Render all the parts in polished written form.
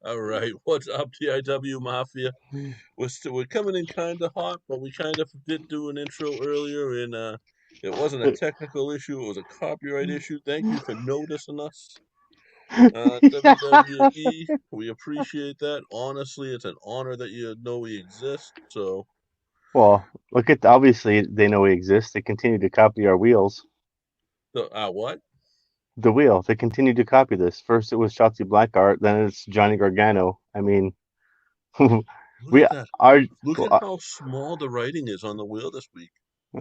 All right, what's up, TIW Mafia? We're coming in kind of hot, but we kind of did do an intro earlier, and it wasn't a technical issue; it was a copyright issue. Thank you for noticing us, WWE. We appreciate that. Honestly, it's an honor that you know we exist. So, Well, look at obviously they know we exist. They continue to copy our wheels. what? The wheel. They continue to copy this. First it was Shotzi Blackheart, then it's Johnny Gargano. I mean, Look we at that! are. Look at well, how small the writing is on the wheel this week.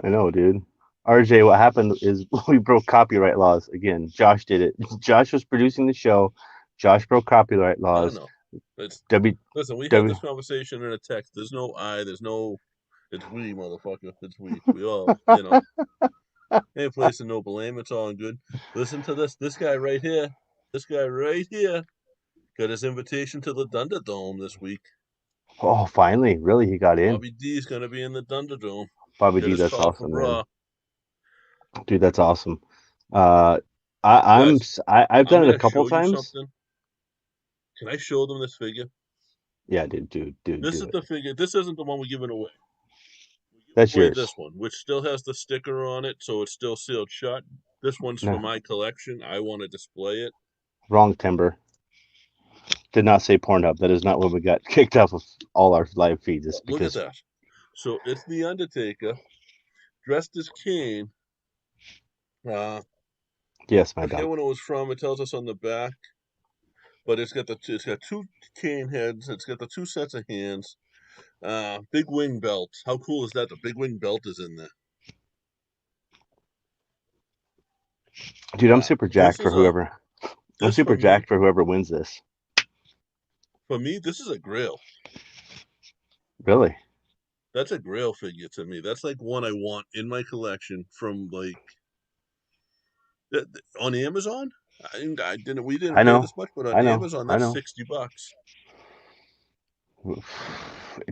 I know, dude. RJ, what happened is we broke copyright laws again. Josh did it. Josh was producing the show. Josh broke copyright I laws. know. It's W Listen. We had W. this conversation in a text. There's no I. There's no. It's we, motherfucker. It's we. We all. Ain't placing no blame. It's all good. Listen to this. This guy right here. This guy right here got his invitation to the Thunderdome this week. Oh, finally, really, he got in. Bobby D is going to be in the Thunderdome. Bobby Got D, his that's call from awesome, man. Raw. Dude, that's awesome. Uh, Guys, I've I'm done it going a to couple show you times. something. Can I show them this figure? Yeah, dude, This do is it. the figure. This isn't the one we're giving away. We're giving That's away yours. this one, which still has the sticker on it, so it's still sealed shut. This one's for No, my collection. I want to display it. wrong timber. Did not say Pornhub. That is not what we got kicked off of all our live feeds. It's Look at because that. So it's The Undertaker dressed as Kane. Uh, yes, my Forget dog. when it was from. It tells us on the back, but it's got two cane heads. It's got the two sets of hands. Big wing belt. How cool is that? The big wing belt is in there. Dude, I'm super This jacked for is a whoever. I'm this for super me. jacked for whoever wins this. For me, this is a Grail. Really? That's a Grail figure to me. That's like one I want in my collection from like on Amazon. I didn't. We didn't I pay know. this much, but on I know. Amazon, I that's know. $60.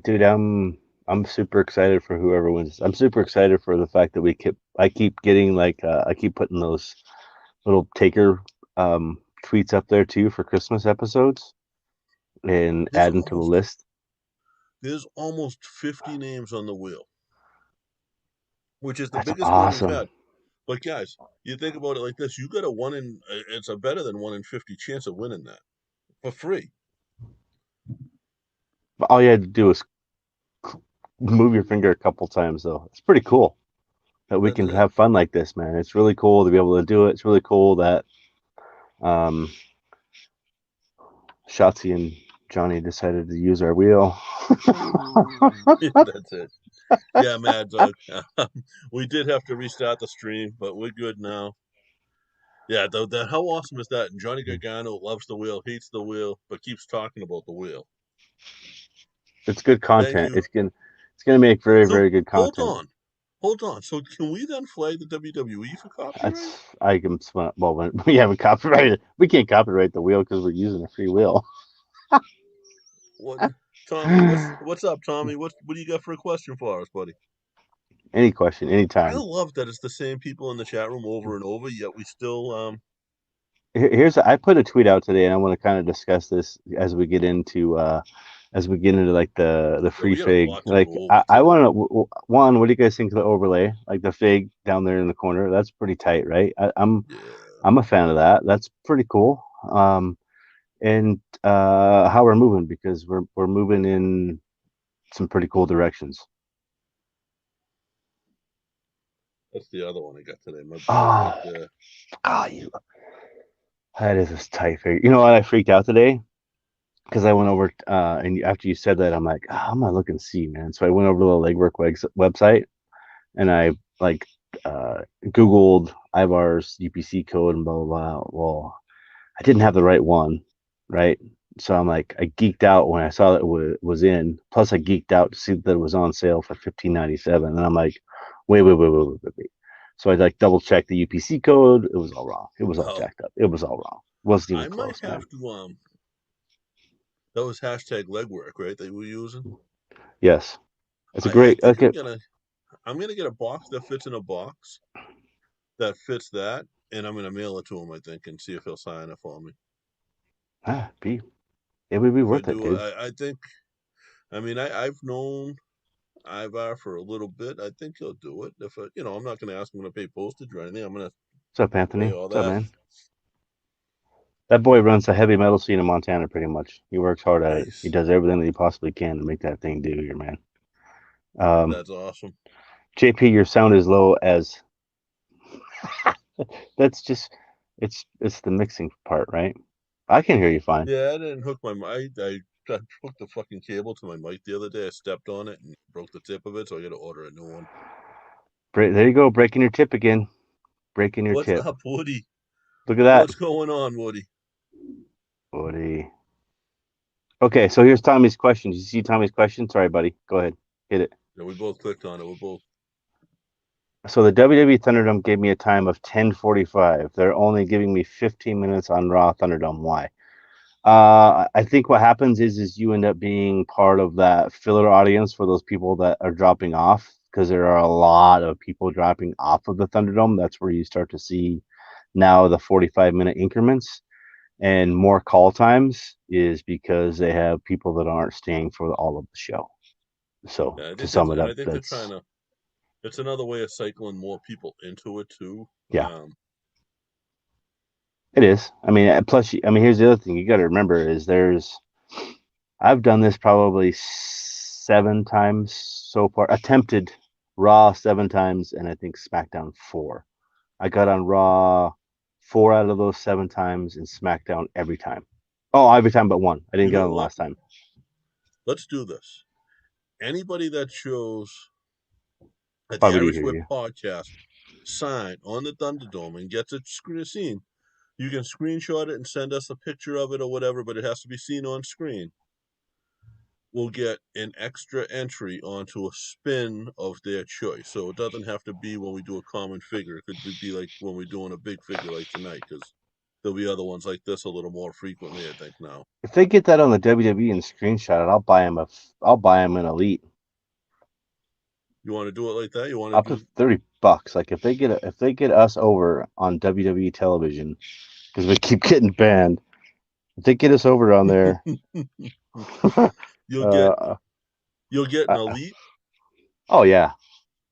Dude, I'm super excited for whoever wins. I'm super excited for the fact that I keep getting like I keep putting those little taker tweets up there too for Christmas episodes and There's adding to the almost list. there's almost 50 names on the wheel, which is the That's biggest wheel we've awesome. had. But guys, you think about it like this: you got a one in it's a better than 1 in 50 chance of winning that for free. But all you had to do is move your finger a couple times though. It's pretty cool that we That's can it. have fun like this, man. It's really cool to be able to do it. It's really cool that um Shotzi and Johnny decided to use our wheel. That's it. Yeah, Mad Dog. We did have to restart the stream, but we're good now. Yeah, how awesome is that? And Johnny Gargano loves the wheel, hates the wheel, but keeps talking about the wheel. It's good Thank content. you. It's gonna make very, So very good hold content. on, hold on. So can we then flag the WWE for copyright? That's I can well when we haven't copyrighted we can't copyright the wheel because we're using a free wheel. What, Tommy? What's up, Tommy? What do you got for a question for us, buddy? Any question, I anytime. love that it's the same people in the chat room over and over, yet we still Here's I put a tweet out today, and I want to kind of discuss this as we get into like the yeah, free we got a fig. lot to Like go over I today. want to one, what do you guys think of the overlay? Like the fig down there in the corner, that's pretty tight, right? Yeah. I'm a fan of that. That's pretty cool. And how we're moving because we're moving in some pretty cool directions. That's the other one I got today. My boy right Oh, there. you that is a tight figure. You know what? I freaked out today because I went over and after you said that, I'm like, I'm gonna look and see, man. So I went over to the legwork website and I like Googled Ivar's UPC code and blah blah blah. Well, I didn't have the right one, right? So I'm like, I geeked out when I saw that it was in. Plus, I geeked out to see that it was on sale for 15.97, and I'm like, wait. So I like double checked the UPC code. It was all wrong. It was all Oh, jacked up. It was all wrong. Wasn't even I might close, man. have to that was hashtag legwork, right? That we're using. Yes, it's a I great. think Okay, I'm gonna get a box that fits in a box that fits that, and I'm gonna mail it to him. I think and see if he'll sign it for me. B. It would be Could worth it, do. dude. I think. I mean, I've known Ivar for a little bit. I think he'll do it. If I'm not going to ask him to pay postage or anything. I'm going to What's up, pay Anthony? all What's up, that. man? That boy runs the heavy metal scene in Montana pretty much. He works hard at it. He Nice. does everything that he possibly can to make that thing do here, man. Um, That's awesome. JP, your sound is low as that's just it's the mixing part, right? I can hear you fine. Yeah, I didn't hook my mic. I hooked the fucking cable to my mic the other day. I stepped on it and broke the tip of it, so I got to order a new one. There you go, breaking your tip again. Breaking your What's tip. up, Woody? Look at that, What's going on, Woody? buddy. Okay, so here's Tommy's question. Did you see Tommy's question? Sorry, buddy. Go ahead, hit it. Yeah, we both clicked on it. We're both. So the WWE Thunderdome gave me a time of 10:45. They're only giving me 15 minutes on Raw Thunderdome. Why? I think what happens is you end up being part of that filler audience for those people that are dropping off because there are a lot of people dropping off of the Thunderdome. That's where you start to see now the 45-minute increments and more call times is because they have people that aren't staying for all of the show. So Yeah, to sum it I up, think they're trying that's to. It's another way of cycling more people into it too. yeah, it is. I mean, plus, I mean, here's the other thing you got to remember is I've done this probably 7 times so far. Attempted Raw 7 times, and I think SmackDown 4. I got on Raw 4 out of those 7 times, and SmackDown every time. Oh, every time but one. I didn't You get know on the what? last time. Let's do this. Anybody that shows at the Bobby D Irish hear Whip you. podcast sign on the Thunderdome and gets a scene, you can screenshot it and send us a picture of it or whatever, but it has to be seen on screen. We'll get an extra entry onto a spin of their choice. So it doesn't have to be when we do a common figure. It could be like when we're doing a big figure like tonight, because there'll be other ones like this a little more frequently, I think, now. If they get that on the WWE and screenshot it, I'll buy him an Elite. You want to do it like that? You want Up to to do. $30. Like if they get us over on WWE television because we keep getting banned, if they get us over on there, you'll get uh, you'll get an uh, elite, oh yeah,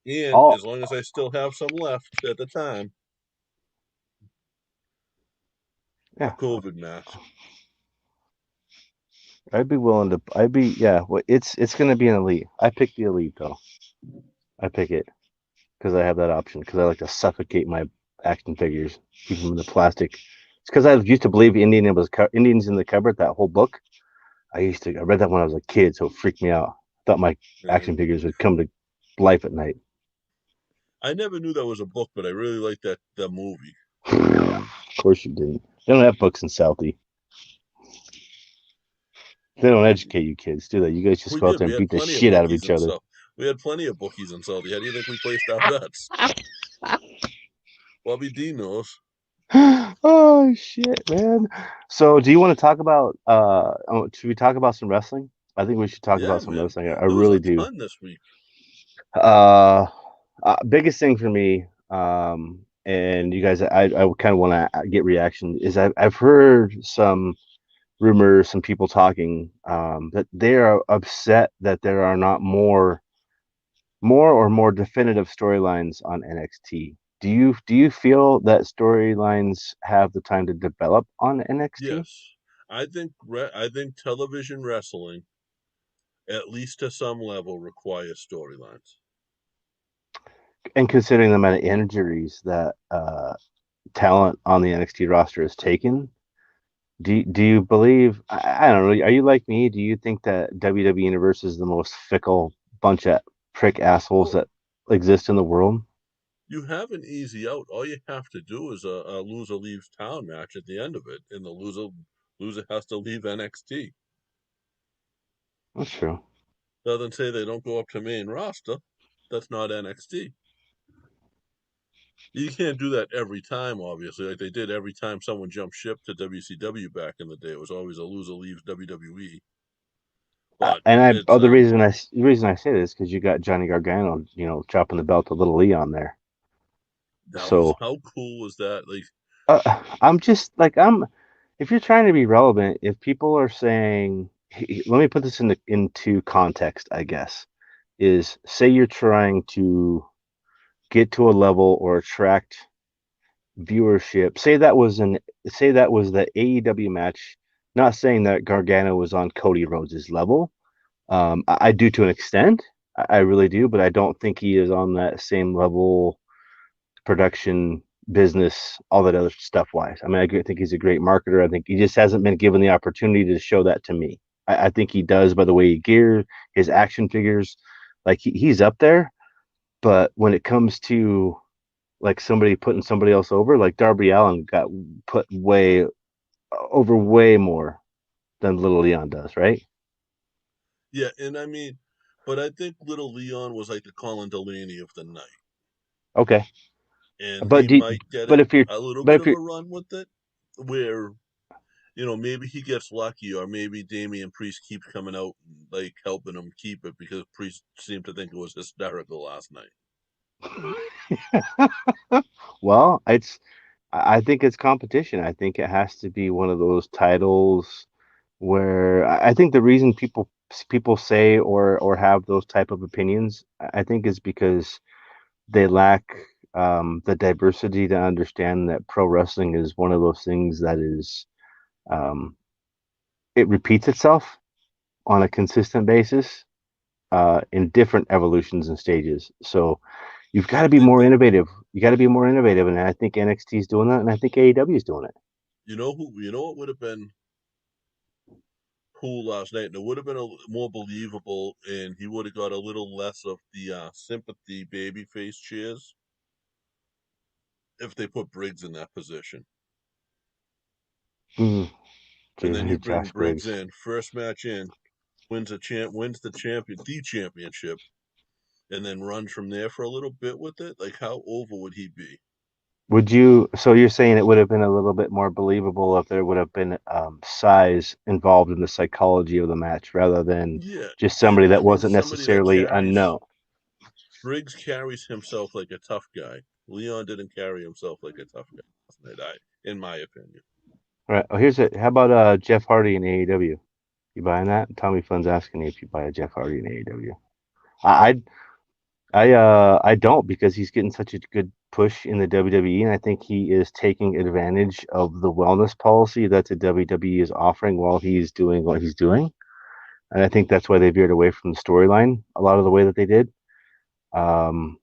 and all as long as I still have some left at the time, a yeah. COVID match. I'd be willing to. I'd be yeah. Well, it's gonna be an Elite. I pick the Elite though. I pick it because I have that option because I like to suffocate my action figures, keep them in the plastic. It's because I used to believe Indians in the cupboard. That whole book. I read that when I was a kid, so it freaked me out. I thought my Yeah. action figures would come to life at night. I never knew that was a book, but I really like that movie. Of course you didn't. They don't have books in Southie. They don't educate you kids, do they? You guys just We go out did. there We and had beat the plenty of shit out of bookies each and other. stuff. We had plenty of bookies in Salty. How do you think we placed our bets? Bobby D knows. Oh shit, man. So do you want to talk about should we talk about some wrestling? I think we should talk Yeah, about some man. wrestling. I There was really a do. ton this week. Uh, biggest thing for me, and you guys, I kind of want to get reaction is I've heard some rumors, some people talking that they are upset that there are not more definitive storylines on NXT. Do you feel that storylines have the time to develop on NXT? Yes, I think television wrestling, at least to some level, requires storylines. And considering the amount of injuries that talent on the NXT roster has taken, do you believe? I don't know. Are you like me? Do you think that WWE Universe is the most fickle bunch of prick assholes Well, that exist in the world? you have an easy out. All you have to do is a loser leaves town match at the end of it, and the loser has to leave NXT. That's true. Doesn't say they don't go up to main roster. That's not NXT. You can't do that every time, obviously, like they did every time someone jumped ship to WCW back in the day. It was always a loser leaves WWE. But And it's the reason I say this because you got Johnny Gargano, chopping the belt to Little Leon there. that was So how cool was that? Like I'm just like if you're trying to be relevant, if people are saying, let me put this into context, I guess, is say you're trying to get to a level or attract viewership. Say that was the AEW match. Not saying that Gargano was on Cody Rhodes' level. I do to an extent. I really do, but I don't think he is on that same level, production, business, all that other stuff wise. I mean, I think he's a great marketer. I think he just hasn't been given the opportunity to show that to me. I think he does by the way he gears, his action figures, like he's up there. But when it comes to like somebody putting somebody else over, like Darby Allin got put way more than Little Leon does, right? Yeah, and I mean, but I think Little Leon was like the Colin Delaney of the night, Okay, and but he might get but if you're a little but bit if of you're a run with it, where maybe he gets lucky, or maybe Damian Priest keeps coming out like helping him keep it because Priest seemed to think it was hysterical last night. well, I think it's competition. I think it has to be one of those titles where I think the reason people say or have those type of opinions, I think is because they lack the diversity to understand that pro wrestling is one of those things that is um, it repeats itself on a consistent basis in different evolutions and stages. So you've got to be I more think innovative. You got to be more innovative, and I think NXT is doing that, and I think AEW is doing it. what would have been cool last night, and it would have been more believable, and he would have got a little less of the sympathy babyface cheers if they put Briggs in that position. Mm, And then you bring Josh Briggs Briggs. in, first match in, wins the championship, and then runs from there for a little bit with it. Like, how over would he be? Would you? So you're saying it would have been a little bit more believable if there would have been size involved in the psychology of the match rather than Yeah, just somebody and I that mean wasn't somebody that necessarily carries unknown. Briggs carries himself like a tough guy. Leon didn't carry himself like a tough guy last night, in my opinion. All right. Oh, here's it. How about Jeff Hardy in AEW? You buying that? Tommy Fun's asking you if you buy a Jeff Hardy in AEW. I I don't because he's getting such a good push in the WWE, and I think he is taking advantage of the wellness policy that the WWE is offering while he's doing what he's doing. And I think that's why they veered away from the storyline a lot of the way that they did. Um,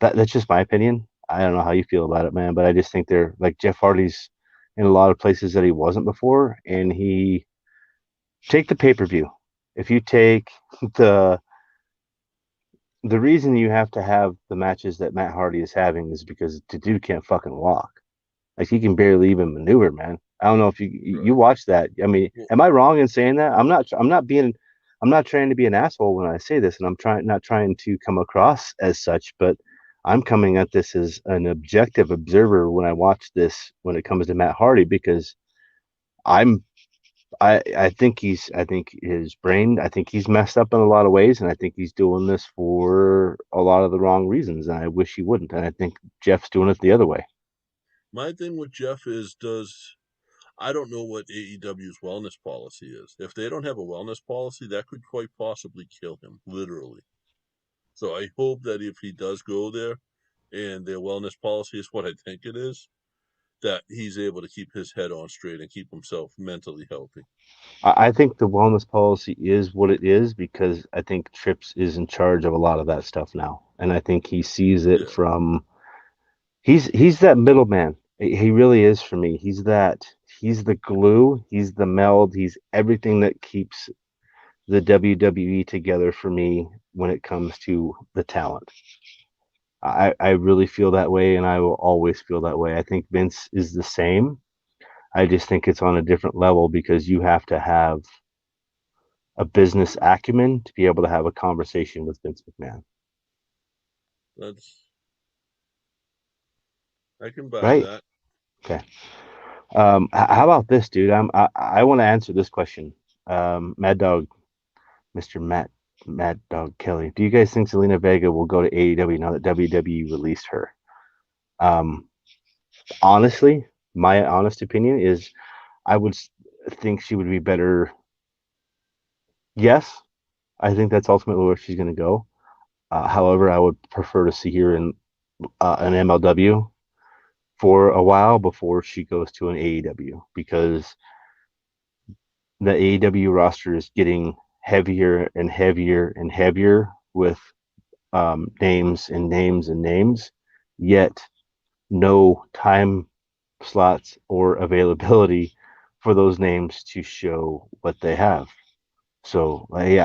that's just my opinion. I don't know how you feel about it, man, but I just think they're like Jeff Hardy's in a lot of places that he wasn't before, and he take the pay per view. If you take the the reason you have to have the matches that Matt Hardy is having is because the dude can't fucking walk. Like he can barely even maneuver, man. I don't know if you Right. watch that. I mean, Well, am I wrong in saying that? I'm not trying to be an asshole when I say this, and I'm trying not trying to come across as such, but I'm coming at this as an objective observer when I watch this when it comes to Matt Hardy because I'm I think his brain I think he's messed up in a lot of ways and I think he's doing this for a lot of the wrong reasons and I wish he wouldn't and I think Jeff's doing it the other way. my thing with Jeff is, does I don't know what AEW's wellness policy is. If they don't have a wellness policy, that could quite possibly kill him, literally. So I hope that if he does go there and their wellness policy is what I think it is, that he's able to keep his head on straight and keep himself mentally healthy. I think the wellness policy is what it is because I think Trips is in charge of a lot of that stuff now and I think he sees it Yeah. from he's that middleman. He really is for me. He's the glue, he's the meld, he's everything that keeps the WWE together for me when it comes to the talent. I really feel that way and I will always feel that way. I think Vince is the same. I just think it's on a different level because you have to have a business acumen to be able to have a conversation with Vince McMahon. That's I can buy Right? that. Okay. How about this, dude? I want to answer this question. Mad Dog, Mr. Mad Dog Kelly. Do you guys think Selena Vega will go to AEW now that WWE released her? Um, honestly, my honest opinion is I would think she would be better. Yes, I think that's ultimately where she's going to go. However, I would prefer to see her in an MLW for a while before she goes to an AEW, because the AEW roster is getting heavier and heavier and heavier with names and names and names, yet no time slots or availability for those names to show what they have. So I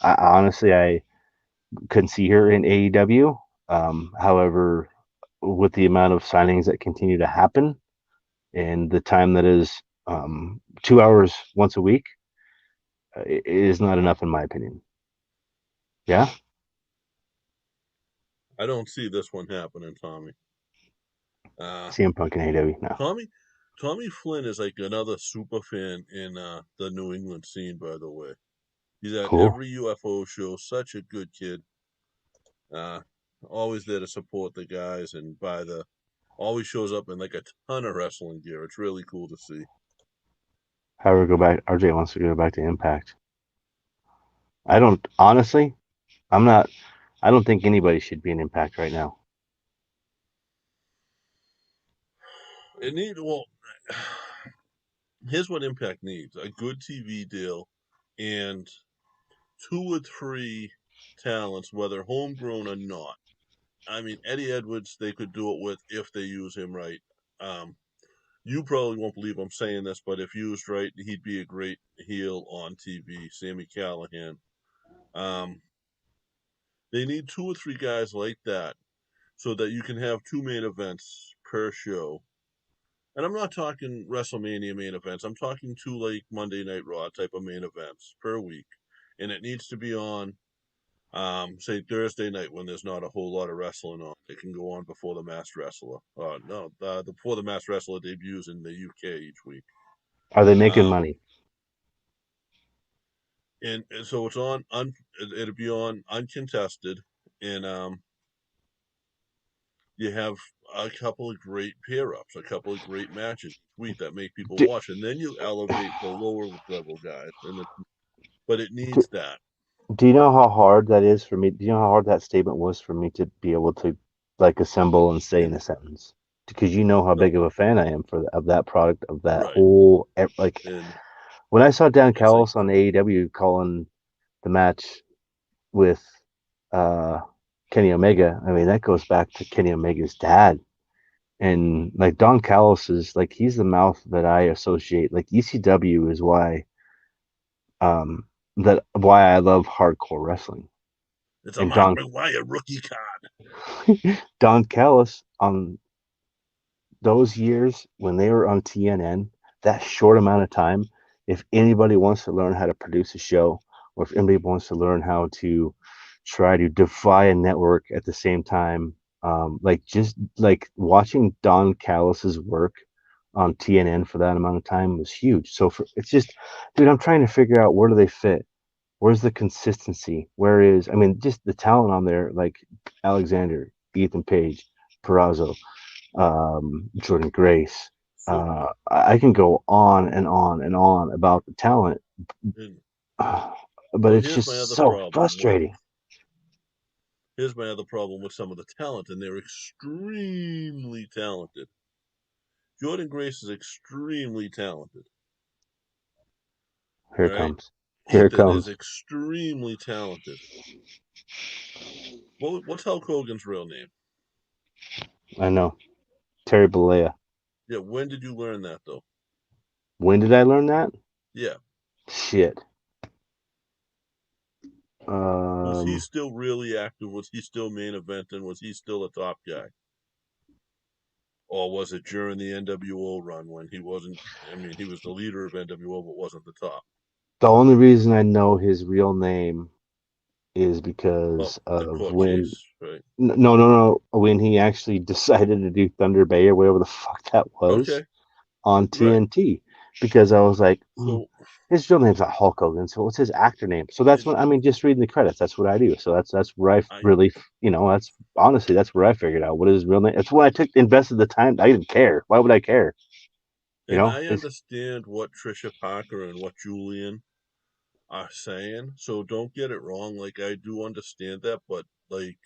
honestly I couldn't see her in AEW. However, with the amount of signings that continue to happen and the time that is 2 hours once a week, it is not enough in my opinion. Yeah, I don't see this one happening, Tommy. CM Punk in AEW. No, Tommy Tommy Flynn is like another super fan in the New England scene, by the way. He's at cool. every UFO show, such a good kid. Uh, always there to support the guys and buy the always shows up in like a ton of wrestling gear. It's really cool to see. However, go back. RJ wants to go back to Impact. I don't honestly. I'm not. I don't think anybody should be in Impact right now. It need well here's what Impact needs: a good TV deal and two or three talents, whether homegrown or not. I mean, Eddie Edwards, they could do it with if they use him right. Um, you probably won't believe I'm saying this, but if used right, he'd be a great heel on TV. Sammy Callahan. Um, they need two or three guys like that so that you can have two main events per show. And I'm not talking WrestleMania main events. I'm talking two like Monday Night Raw type of main events per week. And it needs to be on, say Thursday night when there's not a whole lot of wrestling on. It can go on before the Masked Wrestler. No, before the Masked Wrestler debuts in the UK each week. Are they making Um, money? and so it's on. It'll be on uncontested, and you have a couple of great pair ups, a couple of great matches week that make people Do, watch, and then you elevate the lower level guys. But it do, needs that. do you know how hard that is for me? Do you know how hard that statement was for me to be able to like assemble and say in And a sentence? Because you know how no, big of a fan I am of that product, of that right, whole like and when I saw Dan it's like Callis on AEW calling the match with uh Kenny Omega, I mean that goes back to Kenny Omega's dad. And like Don Callis is like he's the mouth that I associate. Like ECW is um why I love hardcore wrestling. it's a And Mark McGuire rookie card. Don Callis on those years when they were on TNN, that short amount of time, if anybody wants to learn how to produce a show, or if anybody wants to learn how to try to defy a network at the same time, like just like watching Don Callis's work on TNN for that amount of time was huge. So it's just, dude, I'm trying to figure out where do they fit? Where's the consistency? Where is, I mean, just the talent on there, like Alexander, Ethan Page, Perazzo, Jordan Grace. So, I can go on and on and on about the talent, and but so it's just so frustrating. here's my other problem with some of the talent, and they're extremely talented. Jordan Grace is extremely talented. Here All it right, comes. Here it Ethan is comes. extremely talented. What's Hulk Hogan's real name? I know. Terry Bollea. Yeah, when did you learn that though? When did I learn that? Yeah, Shit. was he Um, still really active? Was he still main eventing? Was he still a top guy? Or was it during the NWO run when he wasn't? I mean, he was the leader of NWO, but wasn't the top. the only reason I know his real name is Well, because the of court when. case, right? No. When he actually decided to do Thunder Bay or whatever the fuck that was Okay, on right. TNT, because I was like, So, his real name's not Hulk Hogan, so what's his actor name? So that's it, what I mean. Just reading the credits, that's what I do. So that's where I I really, that's honestly that's where I figured out what is his real name. That's why I invested the time. I didn't care. Why would I care? You And know, I it's understand what Trisha Parker and what Julian are saying, so don't get it wrong. Like I do understand that, but like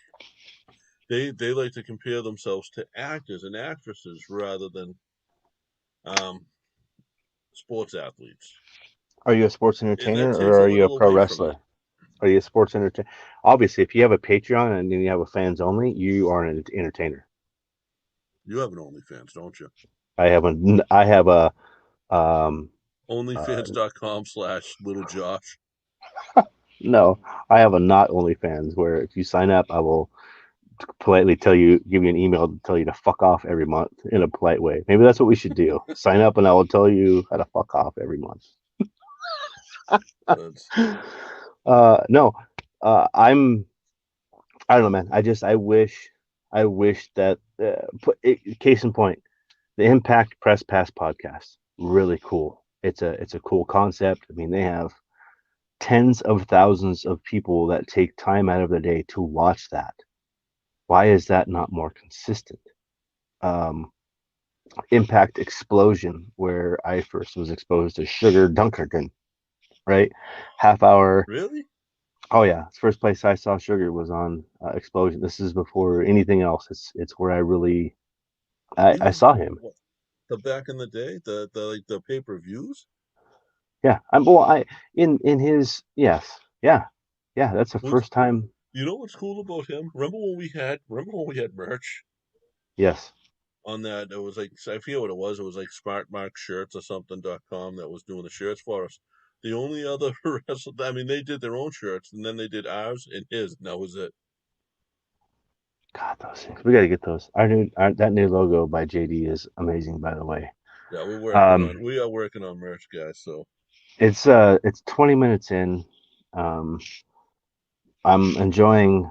they like to compare themselves to actors and actresses rather than um sports athletes. are you a sports And entertainer that takes or a are you a little pro away from wrestler? it. Are you a sports entertainer? Obviously, if you have a Patreon and then you have a fans only, you are an entertainer. You have an OnlyFans, don't you? I have a um uh OnlyFans.com/little Josh. no, I have a not OnlyFans where if you sign up, I will politely give you an email to tell you to fuck off every month in a polite way. Maybe that's what we should do. Sign up and I will tell you how to fuck off every month. That's No, I'm. I don't know, man. I wish that. Case in point, the Impact Press Pass podcast, really cool. It's a cool concept. I mean, they have tens of thousands of people that take time out of their day to watch that. Why is that not more consistent? Um, Impact Explosion, where I first was exposed to Sugar Dunkerton, right? Half hour. really? Oh yeah, first place I saw Sugar was on Explosion. This is before anything else. It's where I really I Even saw him. what, the back in the day, the like the pay-per-views? Yeah, I'm well. I in his yes, yeah, yeah. That's the Was first time. you know what's cool about him? Remember when we had merch Yes. on that? It was like I forget what it was. It was like Smart Mark Shirts or something.com that was doing the shirts for us. The only other wrestler, I mean, they did their own shirts and then they did ours and his, and that was it. God, those things. We got to get those. That new logo by JD is amazing, by the way. Yeah, Um, we are working on merch, guys. So it's 20 minutes in. Um, I'm enjoying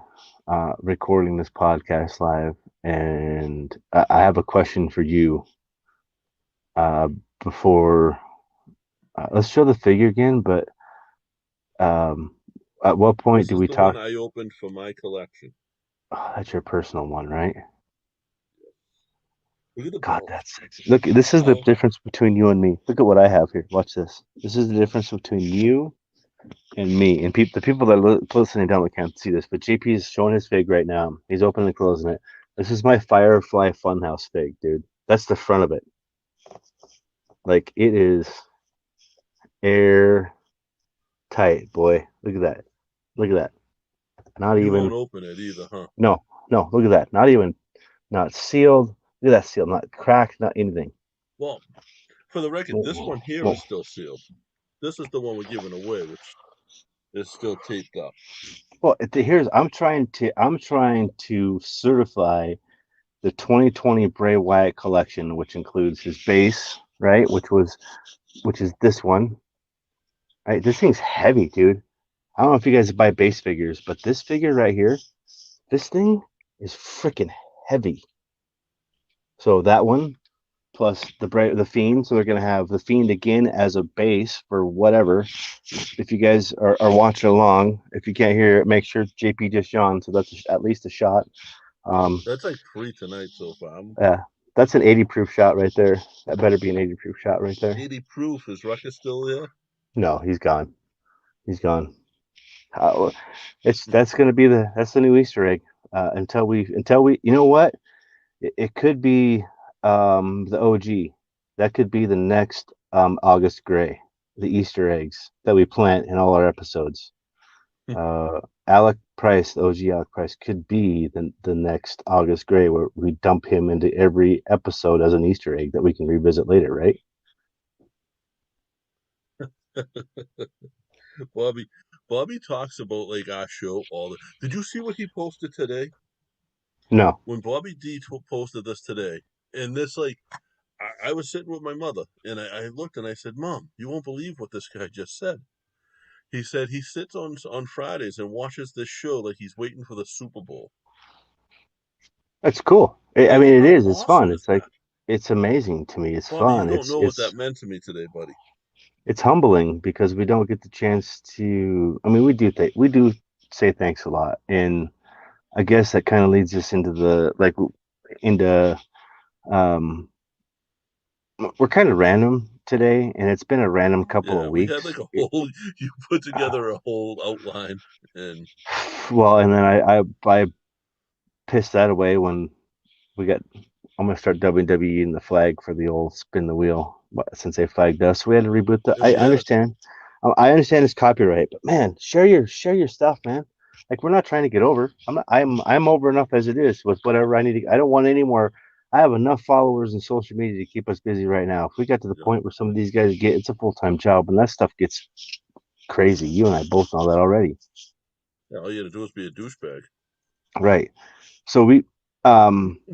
recording this podcast live, and I have a question for you. Uh, before let's show the figure again, but um, at what point this do is we the one talk? I opened for my collection. Oh, that's your personal one, right? Look at the God, belt. that's sexy. Look, this is the How difference between you and me. Look at what I have here. Watch this. This is the difference between you and me. And the people that are listening down can't see this, but JP is showing his fig right now. He's opening and closing it. This is my Firefly Funhouse fig, dude. That's the front of it. Like it is air tight, boy. Look at that. Look at that. Not you even. won't open it either, huh? No, no. Look at that. Not even. Not sealed. Look at that seal. Not cracked. Not anything. Well, for the record, this one here is still sealed. This is the one we're giving away, which is still taped up. Well, here's I'm trying to certify the 2020 Bray Wyatt collection, which includes his base, right? Which is this one. Right? This thing's heavy, dude. I don't know if you guys buy base figures, but this figure right here, this thing is freaking heavy. So that one plus the Fiend, so they're gonna have the Fiend again as a base for whatever. If you guys are watching along, if you can't hear it, make sure JP just yawned, so that's at least a shot. Um, That's like three tonight so far. yeah, that's an 80 proof shot right there. That better be an 80 proof shot right there. 80 proof. Is Ruckus still there? No, he's gone. He's gone. It's that's the new Easter egg. Until we you know what? It could be the OG. That could be the next August Gray, the Easter eggs that we plant in all our episodes. Alec Price, the OG Alec Price, could be the next August Gray, where we dump him into every episode as an Easter egg that we can revisit later, right? Bobby Bobby talks about like our show all the. Did you see what he posted today? No. When Bobby D posted this today, and this like I was sitting with my mother, and I looked and I said, "Mom, you won't believe what this guy just said." He said he sits on Fridays and watches this show like he's waiting for the Super Bowl. That's cool. I Like, mean, it how is. It's fun. awesome is It's like that? it's amazing to me. It's Bobby, you fun. don't It's know what that it's meant to me today, buddy. it's humbling because we don't get the chance to. I mean, we do say thanks a lot, and I guess that kind of leads us into the like into um we're kind of random today, and it's been a random couple Yeah, of we had like weeks. a whole. You put together a whole outline, and Well, and then I pissed that away when we got. I'm gonna start WWE in the flag for the old spin the wheel since they flagged us. So we had to reboot the. I yeah, understand. I understand it's copyright, but man, share your stuff, man. Like we're not trying to get over. I'm over enough as it is with whatever I need to. I don't want any more. I have enough followers in social media to keep us busy right now. If we got to the yeah. point where some of these guys get, it's a full-time job, and that stuff gets crazy. You and I both know that already. Yeah, all you had to do is be a douchebag. Right. So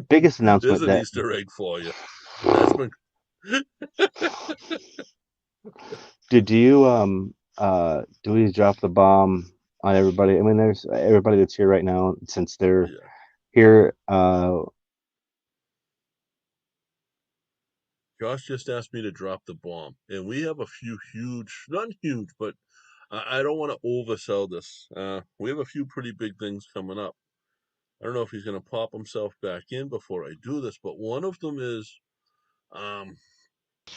biggest There's announcement an that Easter egg for you. That's been. did you do we drop the bomb on everybody? I mean, there's everybody that's here right now since they're Yeah, here. Josh just asked me to drop the bomb, and we have a few huge, not huge, but I don't want to oversell this. We have a few pretty big things coming up. I don't know if he's going to pop himself back in before I do this, but one of them is um,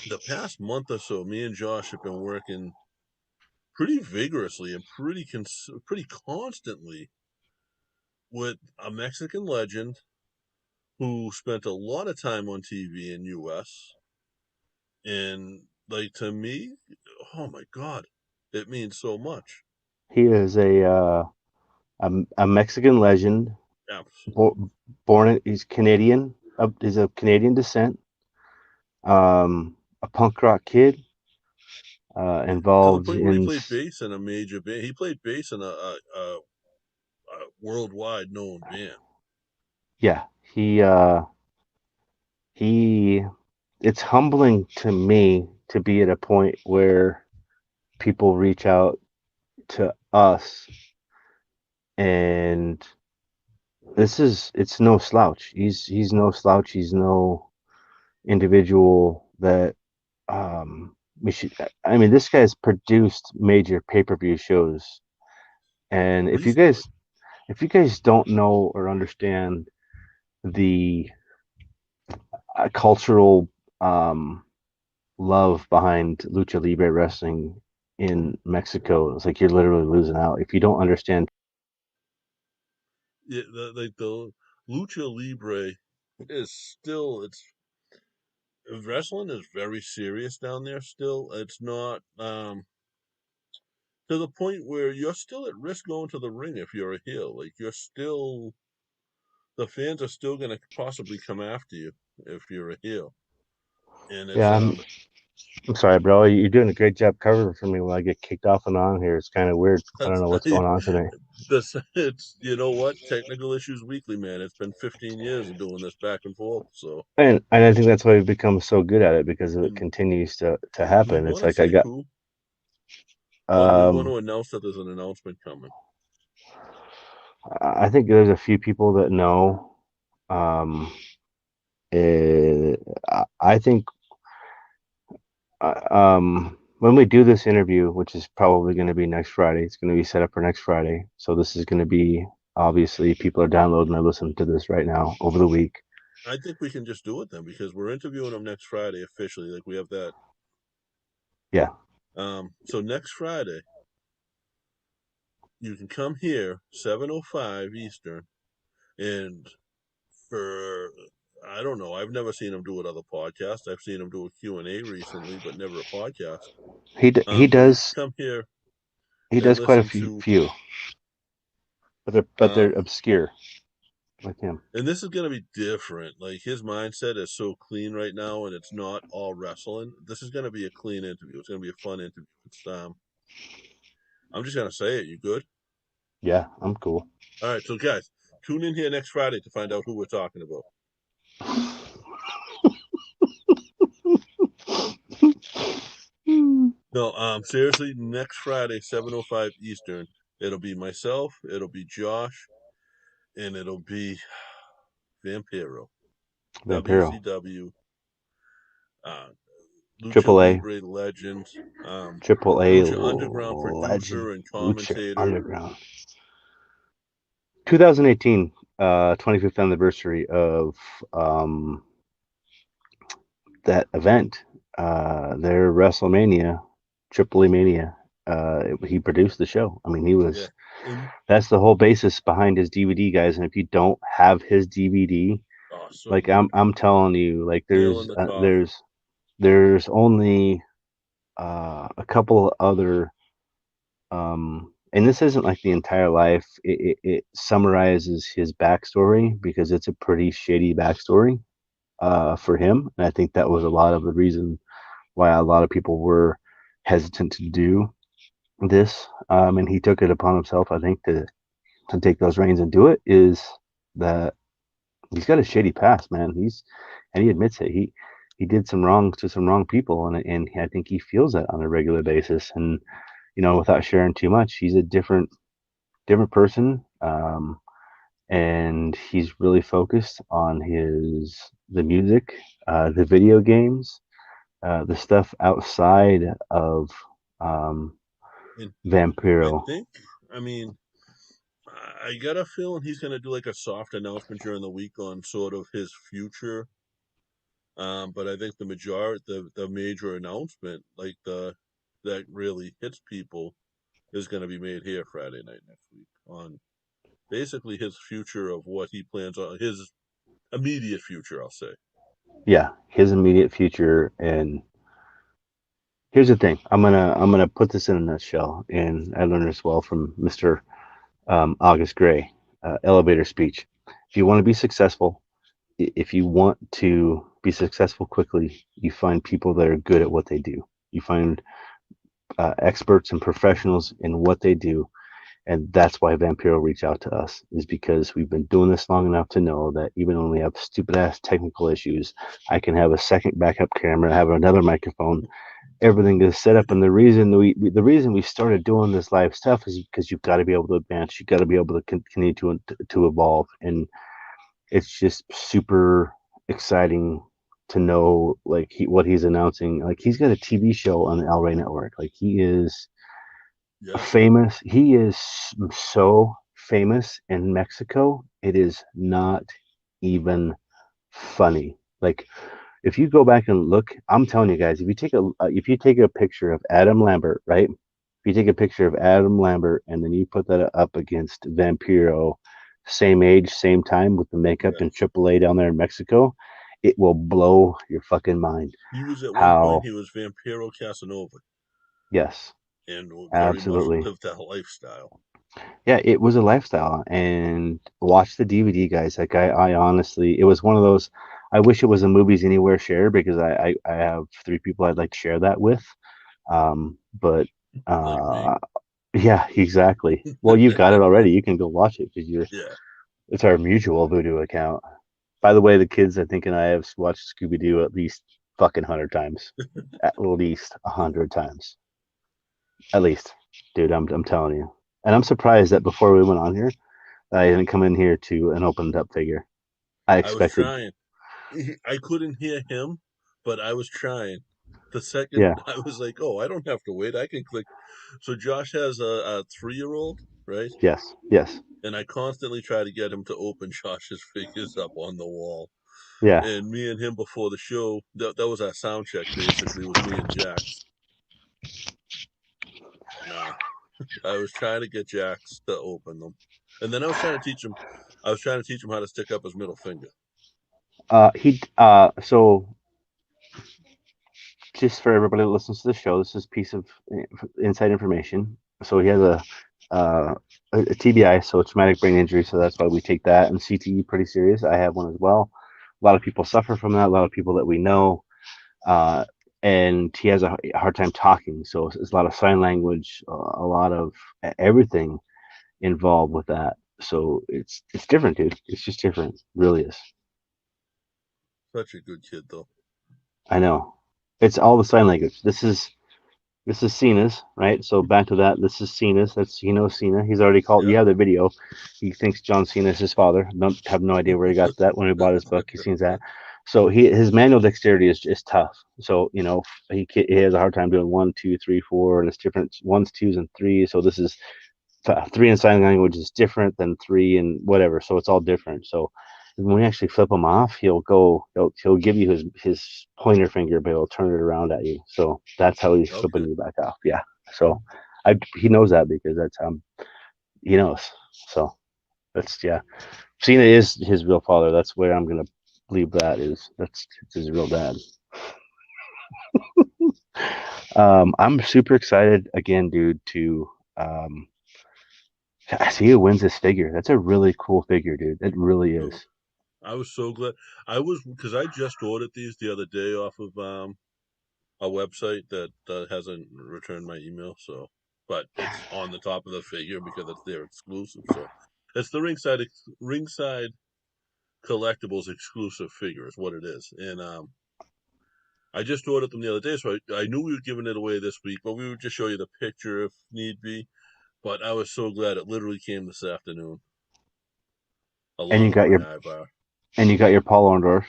the past month or so. Me and Josh have been working pretty vigorously and pretty constantly with a Mexican legend who spent a lot of time on TV in U.S. and like to me, oh my God, it means so much. He is a Mexican legend. Absolutely. He's Canadian. He's of Canadian descent. A punk rock kid. Yeah. To the Involved point where he in played bass in a major band. He played bass in a worldwide known band. yeah. He. It's humbling to me to be at a point where people reach out to us, and it's no slouch. He's no slouch. He's no individual that we should. I mean, this guy's produced major pay-per-view shows, and Recently. if you guys don't know or understand the cultural um, love behind lucha libre wrestling in Mexico, it's like you're literally losing out if you don't understand. Yeah, the lucha libre is still it's wrestling is very serious down there still. It's not to the point where you're still at risk going to the ring if you're a heel. Like you're still the fans are still going to possibly come after you if you're a heel. And it's Yeah, I'm sorry, bro. You're doing a great job covering for me when I get kicked off and on here. It's kind of weird. I don't that's know what's going on today. this it's you know what, technical issues weekly, man. It's been 15 years of doing this back and forth. So And I think that's why we've become so good at it because it and continues to we happen. It's want to like I say got who, but we want um to announce that there's an announcement coming. I think there's a few people that know. Um I think when we do this interview, which is probably going to be next Friday, it's going to be set up for next Friday. So this is going to be obviously people are downloading or listening to this right now over the week. I think we can just do it then because we're interviewing them next Friday officially. Like we have that. Yeah. So next Friday you can come here 7:05 Eastern, and for I don't know. I've never seen him do it other podcasts. I've seen him do a Q&A recently, but never a podcast. He But you can does come here he and does quite a listen few to few, but they're um obscure like him. and this is going to be different. Like his mindset is so clean right now and it's not all wrestling. This is going to be a clean interview. It's going to be a fun interview. It's I'm just going to say it. You good? Yeah, I'm cool. All right, so guys, tune in here next Friday to find out who we're talking about. No, seriously, next Friday, 7:05 Eastern, it'll be myself, it'll be Josh, and it'll be Vampiro, Vampiro, WCW, uh, Lucha Triple A, Libre legend, Triple A Lucha Underground legend, producer and Lucha commentator. Underground. 2018, 25th anniversary of um, that event, their WrestleMania, Triple E Mania, he produced the show. I mean, he Yeah. was. And, That's the whole basis behind his DVD, guys. And if you don't have his DVD, oh, so like good. I'm telling you, like Nail in the coffin. there's only a couple of other and this isn't like the entire life. It summarizes his backstory because it's a pretty shady backstory for him, and I think that was a lot of the reason why a lot of people were hesitant to do this. And he took it upon himself, I think, to take those reins and do it. Is that he's got a shady past, man. And he admits it. He did some wrong to some wrong people, and I think he feels that on a regular basis. And without sharing too much, he's a different person, and he's really focused on the music, the video games, the stuff outside of um, And I Vampiro. think, I mean, I got a feeling he's going to do like a soft announcement during the week on sort of his future. But I think the major announcement, like that really hits people, is going to be made here Friday night next week on basically his future of what he plans on, his immediate future, I'll say. Yeah, his immediate future. And here's the thing: I'm gonna put this in a nutshell, and I learned this well from Mr. August Gray, elevator speech. If you want to be successful, if you want to be successful quickly, you find people that are good at what they do. You find experts and professionals in what they do, and that's why Vampiro reached out to us, is because we've been doing this long enough to know that even when we have stupid ass technical issues, I can have a second backup camera, have another microphone, everything is set up. And the reason we started doing this live stuff is because you've got to be able to advance, you've got to be able to continue to evolve, and it's just super exciting to know like what he's announcing. Like he's got a TV show on the El Rey Network. Like he is Yeah. famous. He is so famous in Mexico. It is not even funny. Like if you go back and look, I'm telling you guys, if you take a picture of Adam Lambert, right? If you take a picture of Adam Lambert and then you put that up against Vampiro, same age, same time with the makeup in Yes. AAA down there in Mexico, it will blow your fucking mind. He was at one point, How, he was Vampiro Casanova yes, and very much absolutely. lived that lifestyle. Yeah, it was a lifestyle. And watch the DVD, guys. Like I honestly, it was one of those. I wish it was a movies anywhere share because I have three people I'd like to share that with. But Like me. uh, yeah, exactly. Well, you've got it already. You can go watch it because Yeah. it's our mutual Voodoo account. By the way, the kids I think and I have watched Scooby Doo at least fucking 100 times. At least 100 times. At least, dude. I'm telling you. And I'm surprised that before we went on here, I didn't come in here to an opened up figure. I I was expected, trying. I couldn't hear him, but I was trying. The second yeah, I was like, "Oh, I don't have to wait. I can click." So Josh has a 3-year-old, right? yes, yes, And I constantly try to get him to open Josh's figures up on the wall. yeah. And me and him before the show, that was our sound check basically, was me and Jax. Nah, I was trying to get Jax to open them, and then I was trying to teach him. I was trying to teach him how to stick up his middle finger. So just for everybody that listens to the show, this is a piece of inside information. So he has uh, a TBI, so a traumatic brain injury. So that's why we take that and CTE pretty serious. I have one as well. A lot of people suffer from that. A lot of people that we know, uh, and he has a hard time talking. So it's a lot of sign language, a lot of everything involved with that. So it's different, dude. It's just different. Really is. Such a good kid, though. I know. It's all the sign language. This is Cena's, right? So back to that. This is Cena's. That's Cena. He's already called. You Yep. have the video. He thinks John Cena is his father. Don't have no idea where he got that when he bought his book. He sees that. So his manual dexterity is tough. So he has a hard time doing 1, 2, 3, 4, and it's different ones, twos, and threes. So this is 3 in sign language is different than 3 and whatever. So it's all different. So when we actually flip him off, he'll give you his pointer finger, but he'll turn it around at you. So that's how he's flipping Okay. you back off. Yeah. So he knows that because that's he knows. So that's yeah. Cena is his real father. That's where I'm gonna believe that is. That's his real dad. I'm super excited again, dude, to see who wins this figure. That's a really cool figure, dude. It really Oh, is. I was so glad. I was because I just ordered these the other day off of a website that hasn't returned my email. So, but it's on the top of the figure because it's their exclusive. So, it's the ringside collectibles exclusive figure is what it is. And I just ordered them the other day, so I knew we were giving it away this week, but we would just show you the picture if need be. But I was so glad it literally came this afternoon, And along with my iBar. you got your Paul Orndorff.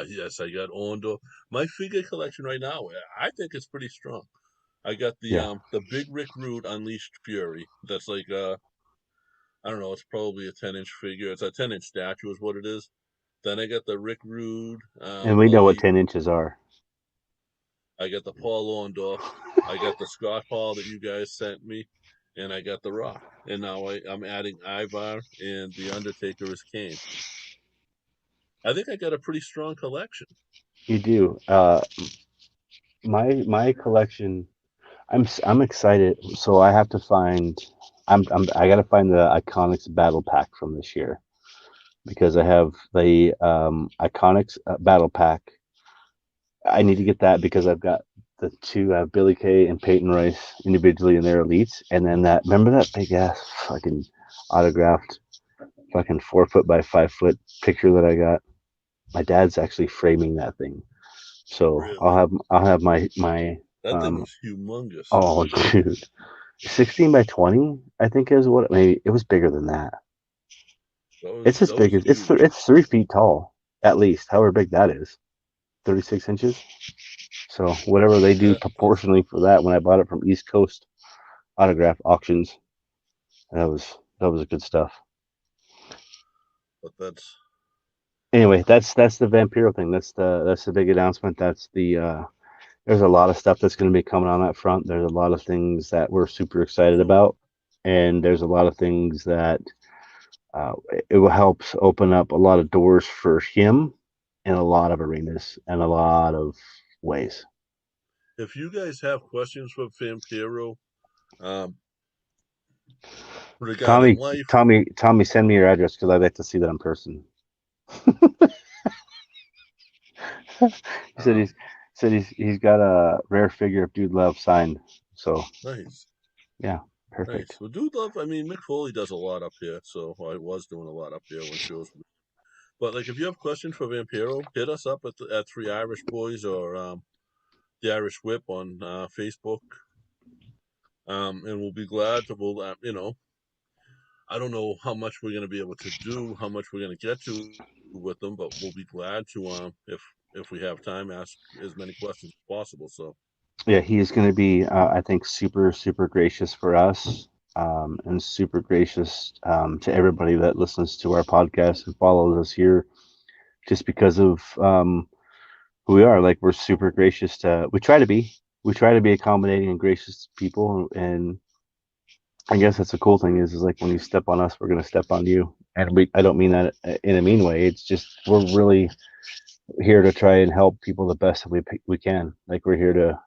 Yes, I got Ondo. My figure collection right now, I think it's pretty strong. I got Yeah. the big Rick Rude Unleashed Fury. That's like I don't know, it's probably a 10-inch figure. It's a 10-inch statue is what it is. Then I got the Rick Rude And we know what Elite. 10 inches are. I got the Paul Orndorff. I got the Scott Hall that you guys sent me, and I got the Rock. And now I'm adding Ivar and the Undertaker is Kane. I think I got a pretty strong collection. You do. My collection. I'm excited. So I have to find. I got to find the Iconics Battle Pack from this year because I have the Iconics Battle Pack. I need to get that because I've got the two. I have Billy Kay and Peyton Royce individually in their elites, and then that. Remember that big ass fucking autographed fucking 4 foot by 5 foot picture that I got? My dad's actually framing that thing. So Really. I'll have my That thing um was humongous. oh dude, 16 by 20 I think is what maybe it was bigger than that. It's as That big was as huge. it's 3 feet tall at least, however big that is, 36 inches. So whatever they do Yeah, proportionally for that, when I bought it from East Coast Autograph Auctions, that was good stuff. but that's Anyway, that's the Vampiro thing. That's the big announcement. That's the there's a lot of stuff that's going to be coming on that front. There's a lot of things that we're super excited about, and there's a lot of things that it will help open up a lot of doors for him in a lot of arenas and a lot of ways. if you guys have questions for Vampiro, um, regarding Tommy, life, Tommy, send me your address because I'd like to see that in person. he said um, he's got a rare figure of Dude Love signed. So nice. yeah, Nice. perfect. Well, Dude Love, I mean, Mick Foley does a lot up here, so I was doing a lot up here when shows. But like, if you have questions for Vampiro, hit us up at Three Irish Boys or the Irish Whip on Facebook, and we'll be glad to. We'll I don't know how much we're going to be able to do, how much we're going to get to with them, but we'll be glad to if we have time, ask as many questions as possible. So Yeah, he is going to be, I think, super gracious for us, and super gracious to everybody that listens to our podcast and follows us here, just because of who we are. Like we're super gracious to. We try to be accommodating and gracious people, and I guess that's the cool thing is like when you step on us, we're going to step on you. And I don't mean that in a mean way. It's just we're really here to try and help people the best that we can. Like we're here to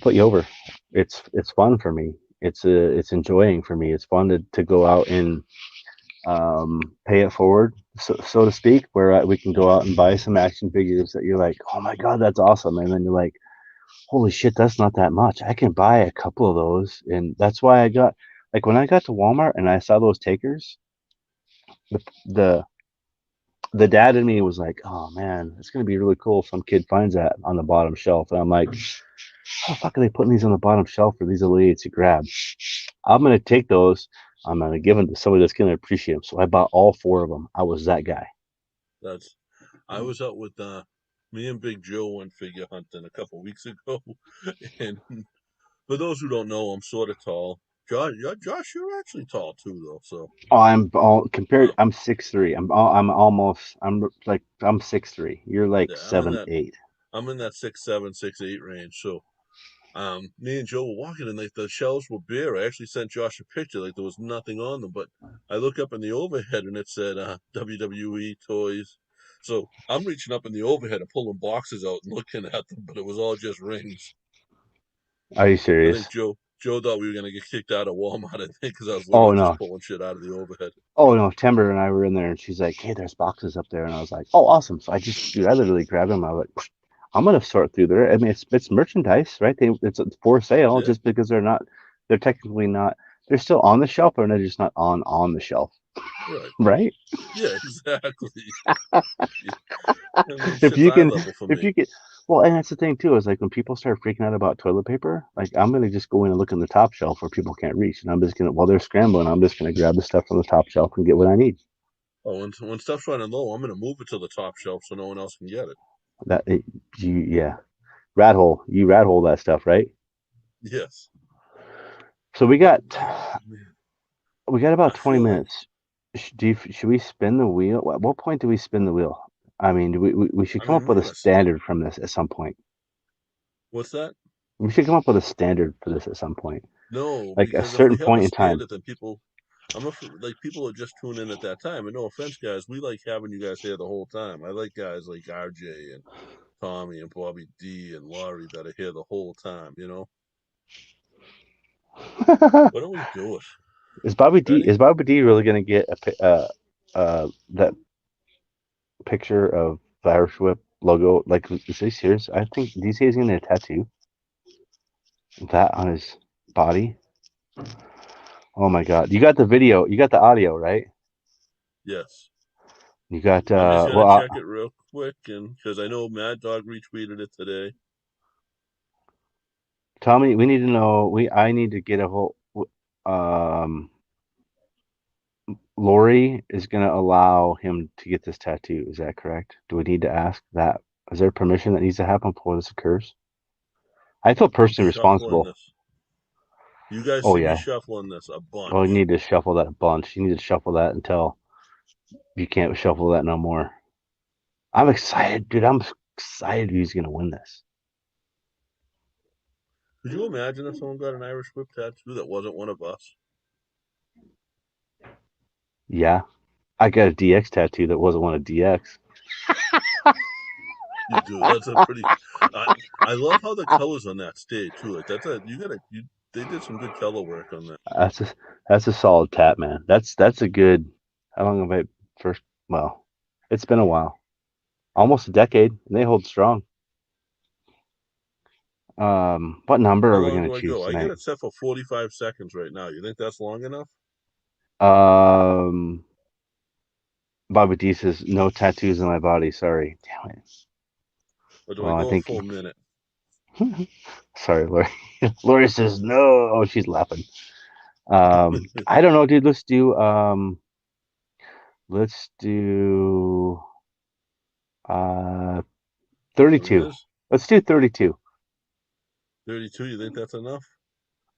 put you over. It's fun for me. It's enjoying for me. It's fun to go out and pay it forward, so to speak, where we can go out and buy some action figures that you're like, oh my god, that's awesome, and then you're like, holy shit, that's not that much. I can buy a couple of those, and that's why I got like when I got to Walmart and I saw those takers, the the the dad in me was like, oh man, it's gonna be really cool if some kid finds that on the bottom shelf, and I'm like, how the fuck are they putting these on the bottom shelf for these little idiots to grab? I'm gonna take those. I'm gonna give them to somebody that's gonna appreciate them. So I bought all 4 of them. I was that guy. that's. I was out with me and Big Joe went figure hunting a couple weeks ago, and for those who don't know, I'm sort of tall, Josh, you're actually tall too, though. So Oh, I'm all compared. um, I'm 6'3". I'm 6'3". You're like yeah, I'm in 7, that 8. 6'7", 6'8" range. So me and Joe were walking, and like the shelves were bare. I actually sent Josh a picture, like there was nothing on them. But I look up in the overhead, and it said WWE toys. So I'm reaching up in the overhead and pulling boxes out and looking at them, but it was all just rings. Are you I think serious? Joe thought we were gonna get kicked out of Walmart. I think because I was Oh literally just no. pulling shit out of the overhead. Oh no. Timber and I were in there, and she's like, "Hey, there's boxes up there," and I was like, "Oh, awesome!" So dude, I literally grabbed them. I was like, "I'm gonna sort through there." I mean, it's merchandise, right? It's for sale, Yeah, just because they're technically not. They're still on the shelf, or they're just not on the shelf, right. right? Yeah, exactly. I mean, if shit's you eye can level for if me. you get well, and that's the thing too, is like when people start freaking out about toilet paper, like I'm gonna just go in and look in the top shelf where people can't reach, and I'm just gonna while they're scrambling, I'm just gonna grab the stuff from the top shelf and get what I need. Oh, when stuff's running low, I'm gonna move it to the top shelf so no one else can get it. That you yeah, rat hole, you rat hole that stuff, right? Yes, So but oh man, we got I about 20 feel like minutes. Should we spin the wheel? At what point do we spin the wheel? I mean, we should I come mean up with we a gotta spin. standard from this at some point. What's that? We should come up with a standard for this at some point, No, like a because if certain we have a point in time. standard, then like people are just tuning in at that time. And no offense, guys, we like having you guys here the whole time. I like guys like RJ and Tommy and Bobby D and Laurie that are here the whole time. Why don't we do it? Ready? Is Bobby D really gonna get that picture of the Irish Whip logo? Like, is he serious? I think these days he's gonna get a tattoo that on his body. Oh my God! You got the video. You got the audio, right? Yes. You got I'm just gonna check it real quick, and because I know Mad Dog retweeted it today. Tommy. We need to know. We I need to get a whole. Um, Lori is gonna allow him to get this tattoo. Is that correct? Do we need to ask that? Is there permission that needs to happen before this occurs? I feel I'm personally shuffling responsible. this. You guys Oh see me yeah. shuffling this a Well, you bunch. need to shuffle that a bunch. You need to shuffle that until you can't shuffle that no more. I'm excited, dude. I'm excited he's gonna win this. Could you imagine if someone got an Irish whip tattoo that wasn't one of us? Yeah, I got a DX tattoo that wasn't one of DX. You do. That's a pretty. I I love how the colors on that stayed too. Like that's a you gotta you. They did some good color work on that. That's a that's a solid tat, man. That's a good. How long have I first? Well, it's been a while, almost a decade, and they hold strong. What number How are we long gonna do I choose go? I get tonight? it set for 45 seconds right now. You think that's long enough? Um, Bobby D says no tattoos on my body. Sorry, damn it. Or do I Well, I go a think. full minute? Sorry, Lori. Lori says no. Oh, she's laughing. I don't know, dude. Let's do uh 32. Winners? Let's do 32. 32. You think that's enough?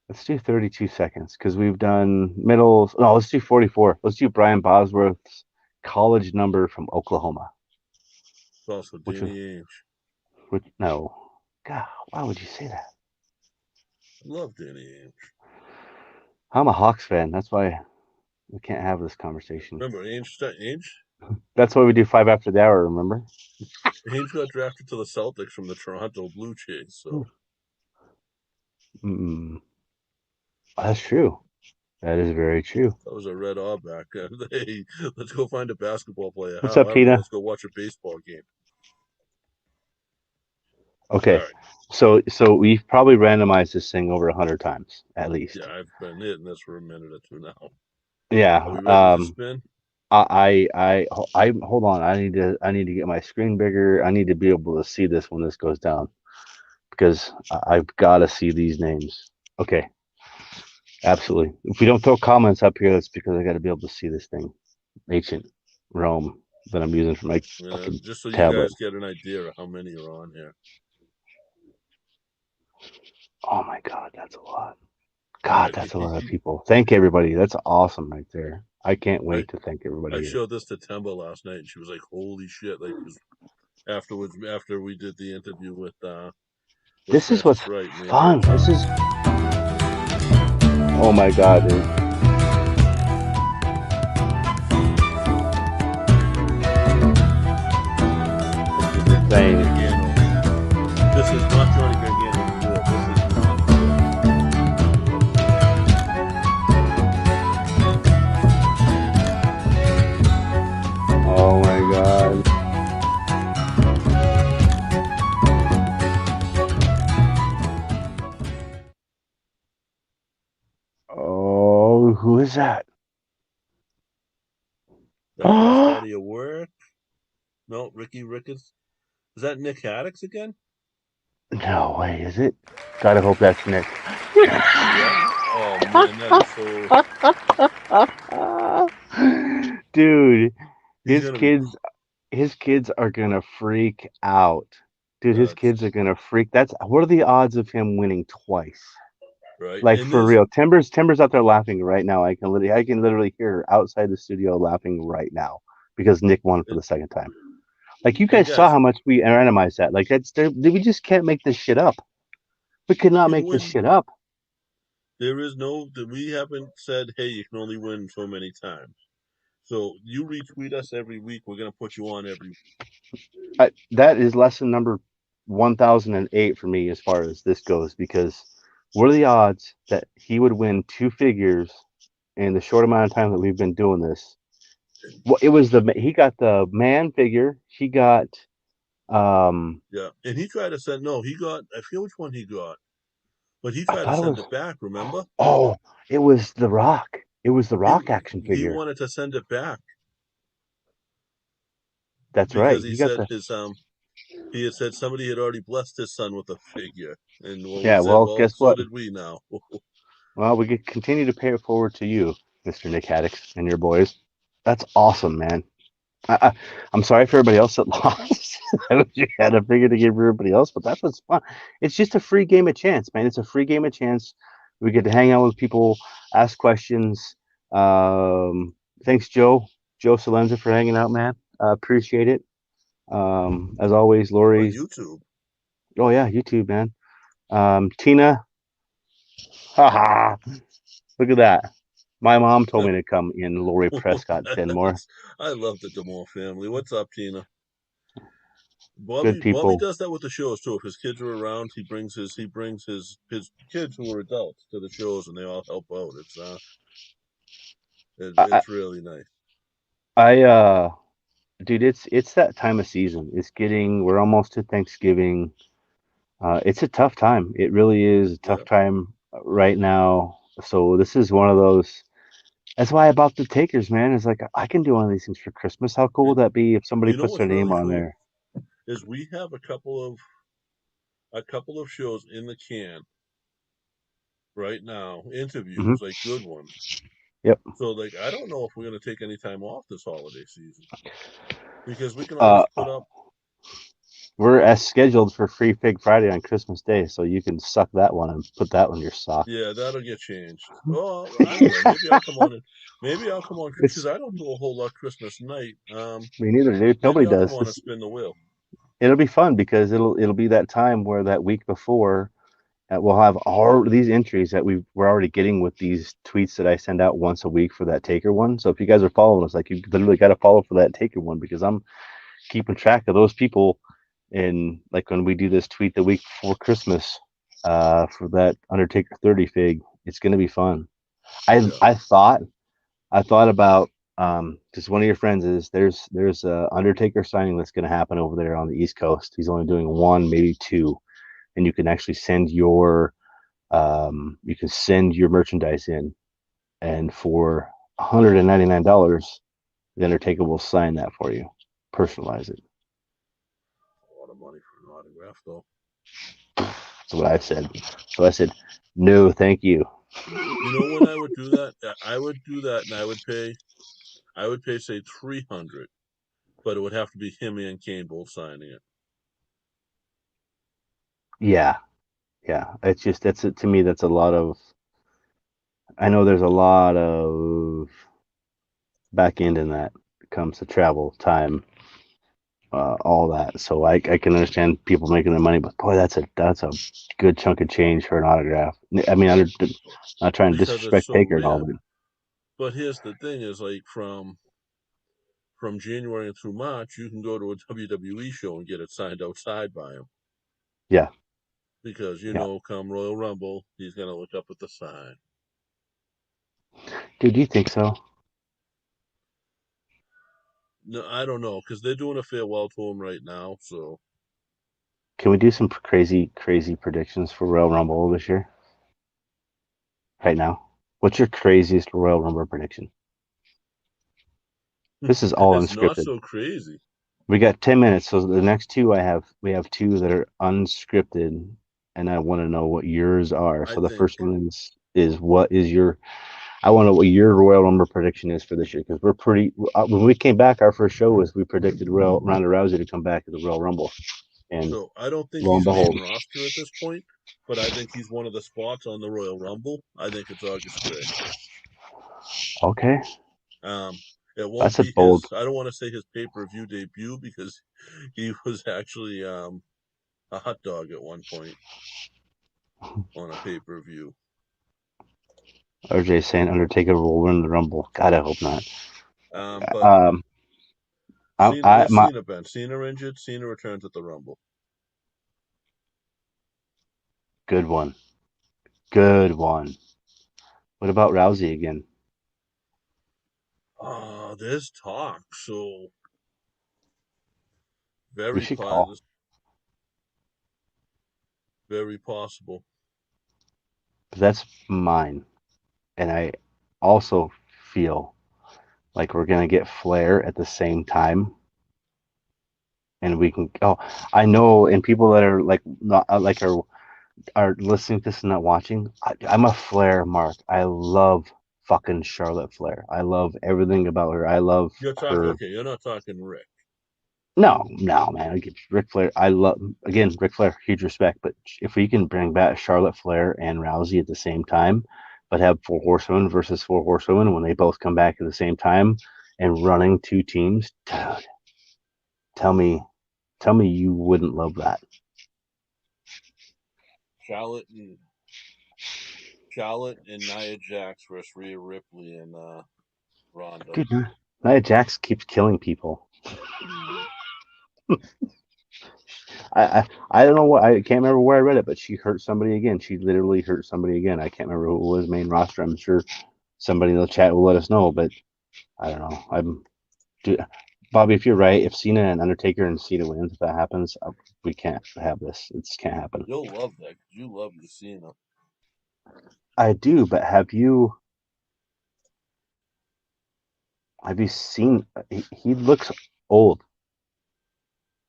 Let's do 32 seconds because we've done middles. No, let's do 44. Let's do Brian Bosworth's college number from Oklahoma. It's also Which was Danny Ainge. which no. God, why would you say that? I love Danny Ainge. I'm a Hawks fan. That's why we can't have this conversation. Remember Ainge? That's why we do five after the hour, remember? Ainge got drafted to the Celtics from the Toronto Blue Jays, so Mm, that's true. That is very true. that was a red back. Hey, let's go find a basketball player. What's up, However, Tina? let's go watch a baseball game. All Okay, right. so we've probably randomized this thing over 100 times at Yeah, least. I've been hitting this for a minute or two now. Are Yeah. we ready to spin? I hold on. I need to get my screen bigger. I need to be able to see this when this goes down because I've got to see these names. Okay, absolutely. If we don't throw comments up here, that's because I got to be able to see this thing. Ancient Rome that I'm using for my fucking Just so you tablet. guys get an idea of how many are on here. Oh my God, that's a lot. God, that's a lot of people. Thank everybody. That's awesome right there. I can't I wait to thank everybody I here. showed this to Temba last night, and she was like, "Holy shit!" Like, 'cause afterwards, after we did the interview with This is what's Francis Wright and the fun. Rose. This is, oh my God, dude. This is Johnny insane. Gargano. This is not Johnny Gargano's board. This is not the board. Oh my God. Oh, who is that? That guy's body of work. No, Ricky Ricketts. Is that Nick Haddix again? No way, is it? Gotta hope that's Nick. Yeah. Oh man, that is so. Dude, He's his gonna be kids his kids are gonna freak out. Dude, his nuts, kids are gonna freak. That's what are the odds of him winning twice? right? Like And for there's real. Timber's out there laughing right now. I can literally hear her outside the studio laughing right now because Nick won for the second time. Like you and guys saw guys, how much we randomized that. Like we just can't make this shit up. We could not you can make this win. shit up. There is no. We haven't said, hey, you can only win so many times. So you retweet us every week. We're gonna put you on every. That is lesson number 1008 for me as far as this goes because what are the odds that he would win two figures in the short amount of time that we've been doing this? Well, he got the man figure. He got Yeah, and he tried to send. No, he got. I forget which one he got, but he I tried to thought it send was it back. Remember? oh, it was the Rock. It was the Rock action He figure. wanted to send it back That's right. because he He got said the his he had said somebody had already blessed his son with a figure, and well, we yeah. said, Well, well, guess so what? did we now. Well, we could continue to pay it forward to you, Mr. Nick Haddix, and your boys. That's awesome, man. I'm sorry for everybody else that lost. I wish you had a figure to give everybody else, but that's what's fun. It's just a free game of chance, man. It's a free game of chance. We get to hang out with people, ask questions. Um, Thanks, Joe Salenza, for hanging out, man. Appreciate it. As always, On Lori. YouTube. Oh yeah, YouTube, man. Tina. Haha. Look at that. My mom told me to come in Lori Prescott Denmore. I love the Demore family. What's up, Tina? Good Bobby people. does that with the shows too. If his kids are around, he brings his kids who are adults to the shows, and they all help out. I, it's really nice. dude, it's that time of season. We're almost to Thanksgiving. It's a tough time. It really is a tough Yeah. time right now. So this is one of those. That's why I bought the takers, man. It's like I can do one of these things for Christmas. How cool would And that be if somebody you know puts their what's name really on cool there? is we have a couple of shows in the can right now, Hmm. interviews, like good ones. Yep. So like I don't know if we're gonna take any time off this holiday season because we can Uh, always put up. we're as scheduled for Free Fig Friday on Christmas Day, so you can suck that one and put that one in your sock. Yeah, that'll get changed. Oh, I don't know. Maybe I'll come on and maybe I'll come on because It's I don't do a whole lot Christmas night. Me neither, dude. Maybe Nobody I'll come does. on and spin the wheel. It'll be fun because it'll be that time where that week before we'll have all these entries that we're already getting with these tweets that I send out once a week for that taker one. So if you guys are following us, like you literally got to follow for that taker one because I'm keeping track of those people. And like when we do this tweet the week before Christmas, for that Undertaker 30 fig, it's gonna be fun. I Yeah. I thought I thought about because one of your friends is there's a Undertaker signing that's going to happen over there on the East Coast. He's only doing one, maybe two, and you can actually send your merchandise in, and for $199, the Undertaker will sign that for you, personalize it. A lot of money for an autograph, though. That's what I said. So I said, no, thank you. You know when I would do that? I would do that, and I would pay say 300, but it would have to be him and Kane both signing it. Yeah, yeah. It's just to me that's a lot of I know there's a lot of back end in that comes to travel time, all that. So I can understand people making their money, but boy, that's a good chunk of change for an autograph. I mean, I'm not trying to because it's disrespect so Taker and all, rare. but But here's the thing: is like from January through March, you can go to a WWE show and get it signed outside by him yeah, because yeah. come Royal Rumble, he's gonna look up at the sign. Dude, do you think so? No, I don't know because they're doing a farewell to him right now. So Can we do some crazy predictions for Royal Rumble this year? Right now, what's your craziest Royal Rumble prediction? This is all it's not unscripted. so crazy. We got 10 minutes, so the next two we have two that are unscripted, and I want to know what yours are. I So the think first one is what is your I want to know what your Royal Rumble prediction is for this year because we're pretty. When we came back, our first show was we predicted Ronda Rousey to come back to the Royal Rumble, and so. I don't think lo and he's main behold, roster at this point, but I think he's one of the spots on the Royal Rumble. I think it's August Gray. okay, Um, it won't that's a be bold. his. I don't want to say his pay per view debut because he was actually a hot dog at one point on a pay per view. RJ saying Undertaker will win the Rumble. God, I hope not. But Um, Cena, I where's my Cena been? Cena injured. Cena returns at the Rumble. good one, good one. What about Rousey again? There's talk. So We very should call. very possible. That's mine, and I also feel like we're gonna get Flair at the same time, and we can. Oh, I know, and people that are like not like are listening to this and not watching. I'm a Flair mark. I love fucking Charlotte Flair. I love everything about her. I love You're talking her. okay. You're not talking Rick. No, no, man. I get Ric Flair. I love again Ric Flair, huge respect. But if we can bring back Charlotte Flair and Rousey at the same time, but have four horsewomen versus four horsewomen when they both come back at the same time and running two teams, dude, tell me, tell me you wouldn't love that. Charlotte and Charlotte and Nia Jax versus Rhea Ripley and Ronda. Dude, Nia Jax keeps killing people. I don't know what I can't remember where I read it, but she hurt somebody again. She literally hurt somebody again. I can't remember who it was main roster. I'm sure somebody in the chat will let us know, but I don't know. Dude, Bobby, if you're right, if Cena and Undertaker and Cena wins, if that happens, we can't have this. It just can't happen. You'll love that because you love your Cena. I do, but have you seen? He looks old.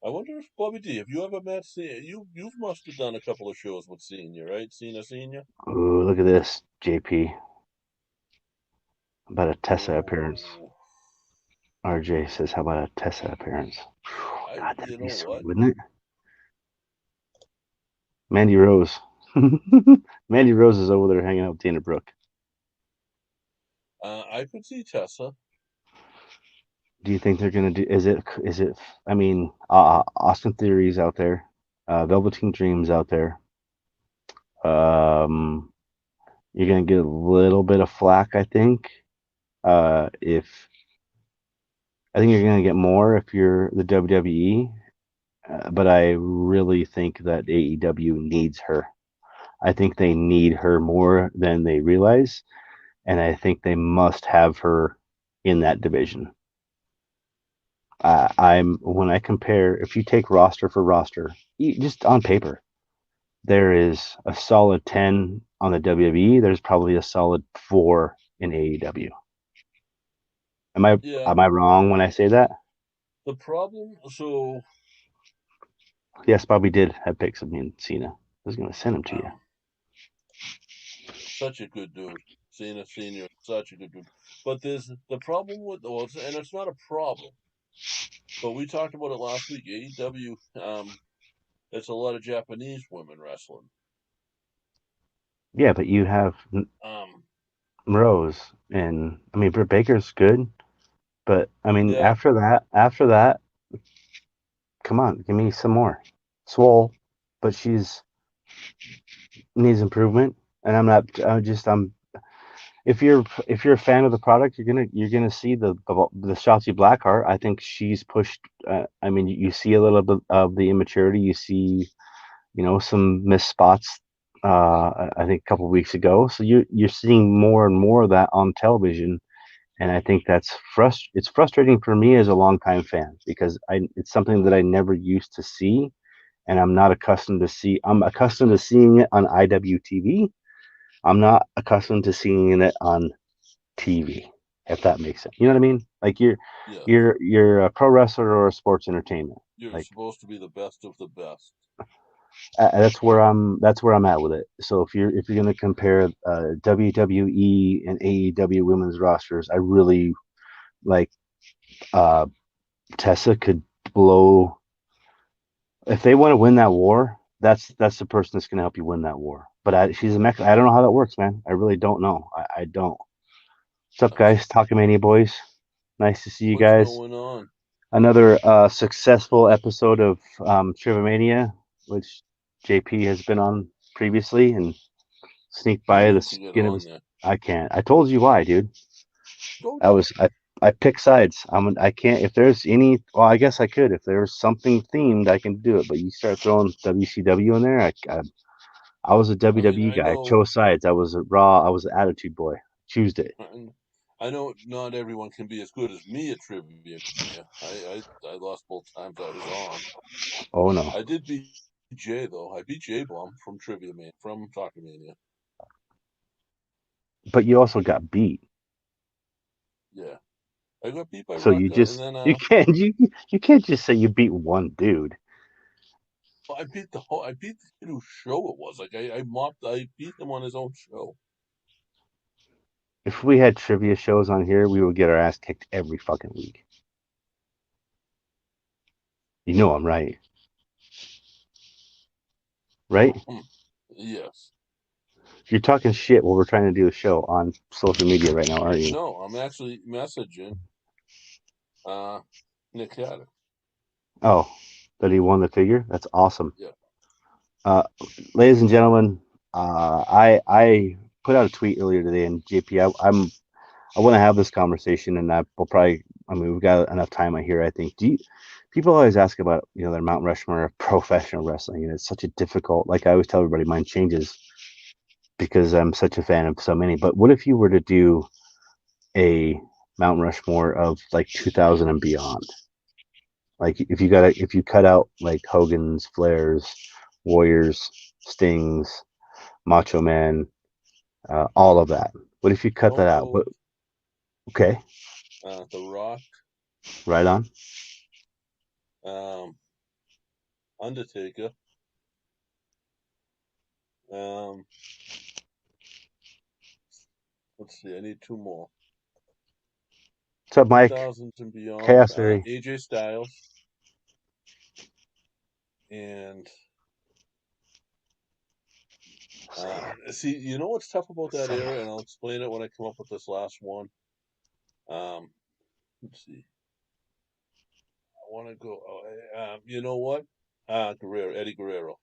I wonder if Bobby D, have you ever met Cena? You must have done a couple of shows with Cena, right? Cena Senior. Ooh, look at this, JP. About a Tessa appearance. Oh, RJ says, "How about a Tessa appearance?" God, that'd you be know sweet, what? wouldn't it? Mandy Rose. Mandy Rose is over there hanging out with Dana Brooke. I could see Tessa. Do you think they're gonna do? Is it? I mean, Austin Theory's out there, Velveteen Dream's out there. Um, you're gonna get a little bit of flack, I think. If I think you're gonna get more if you're the WWE, but I really think that AEW needs her. I think they need her more than they realize, and I think they must have her in that division. I'm when I compare, if you take roster for roster, just on paper, there is a solid 10 on the WWE. There's probably a solid 4 in AEW. Am I Yeah. am I wrong when I say that? The problem. So Yes, Bobby did have picks of me and Cena. I was gonna send them to you. um, such a good dude. Cena Senior, such a good dude. But there's the problem with and it's not a problem. But we talked about it last week. AEW. It's a lot of Japanese women wrestling. Yeah, but you have Um, Rose, and I mean Britt Baker's good, but I mean Yeah, after that, come on, give me some more. Swole, but she's needs improvement, and I'm not. I'm. If you're a fan of the product, you're gonna see the Shotzi Blackheart. I think she's pushed. I mean, you see a little bit of the immaturity. You see, some missed spots. I think a couple of weeks ago. So you're seeing more and more of that on television, and I think it's frustrating for me as a longtime fan because it's something that I never used to see, and I'm not accustomed to see. I'm accustomed to seeing it on IWTV. I'm not accustomed to seeing it on TV, if that makes sense. You know what I mean? Like yeah. you're a pro wrestler or a sports entertainment. You're Like supposed to be the best of the best. that's where I'm at with it. So if you're gonna compare WWE and AEW women's rosters, I really like uh, Tessa could blow if they want to win that war. That's the person that's gonna help you win that war. But she's a mech. I don't know how that works, man. I really don't know. I don't. What's up, That's guys? Talkamania boys. Nice to see you what's guys. going on. Another successful episode of Trivomania, which JP has been on previously, and sneak He by the needs to get skin of on his. there. I can't. I told you why, dude. Told I you. was I pick sides. I can't. If there's any, well, I guess I could. If there's something themed, I can do it. But you start throwing WCW in there. I was a I mean, WWE I guy. I know, chose sides. I was a Raw. I was an Attitude Boy. Choose it. I know, not everyone can be as good as me at trivia. I lost both times I was on. Oh no! I did beat Jay though. I beat J Bomb from Trivia Man from Talkamania. But you also got beat. Yeah, I got beat by So you Rucka, and just then you can't just say you beat one dude. I beat the whole. I beat the kid whose show it was. Like I mopped. I beat him on his own show. If we had trivia shows on here, we would get our ass kicked every fucking week. You know I'm right. Right? Yes. You're talking shit while we're trying to do a show on social media right now, aren't you? No, I'm actually messaging uh Nick Haddock. Oh, that he won the figure? That's awesome. Yeah. Uh, ladies and gentlemen, I put out a tweet earlier today, and JP, I want to have this conversation, and I will probably. I mean, we've got enough time here. I think. People always ask about their Mount Rushmore of professional wrestling, and it's such a difficult. Like I always tell everybody, mine changes because I'm such a fan of so many. But what if you were to do a Mount Rushmore of like 2000 and beyond? Like if you cut out like Hogan's, Flair's, Warriors, Stings, Macho Man, all of that. What if you cut Stone that out? Cold, Okay, The Rock, right on. um, Undertaker, um, let's see, I need two more. What's up, Mike? 2000s and beyond, Chaos Theory. AJ Styles, and see, you know what's tough about that era, and I'll explain it when I come up with this last one. Um, let's see, I want to go. You know what? Guerrero, Eddie Guerrero,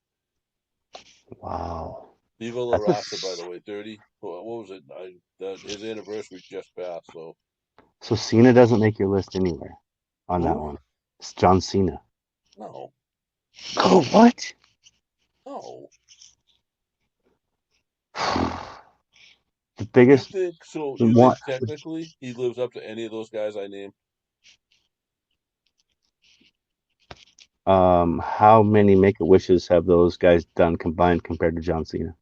Wow, Viva La that's a Raza, by the way, 30. What was it? His anniversary just passed. So so Cena doesn't make your list anywhere on that who? one. It's John Cena. No, Oh, what? no. The You biggest think so? You one. think technically he lives up to any of those guys I named? How many Make a Wishes have those guys done combined compared to John Cena?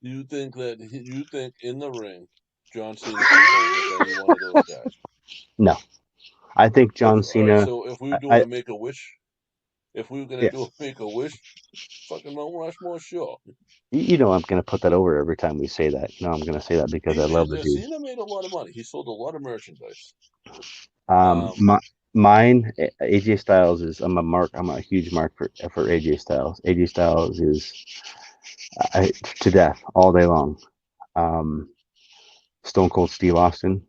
You think you think in the ring, John Cena can hold with any one of those guys? No, I think If John all right, Cena. so if we were doing I a Make a Wish, if we were gonna do a Yes, Make a Wish, fucking Mount Rushmore, sure. you know I'm gonna put that over every time we say that. No, I'm gonna say that because He I love made the dude. Cena made a lot of money. He sold a lot of merchandise. Um, Um, my, mine AJ Styles is I'm a huge mark for AJ Styles. AJ Styles is I, to death all day long. Stone Cold Steve Austin,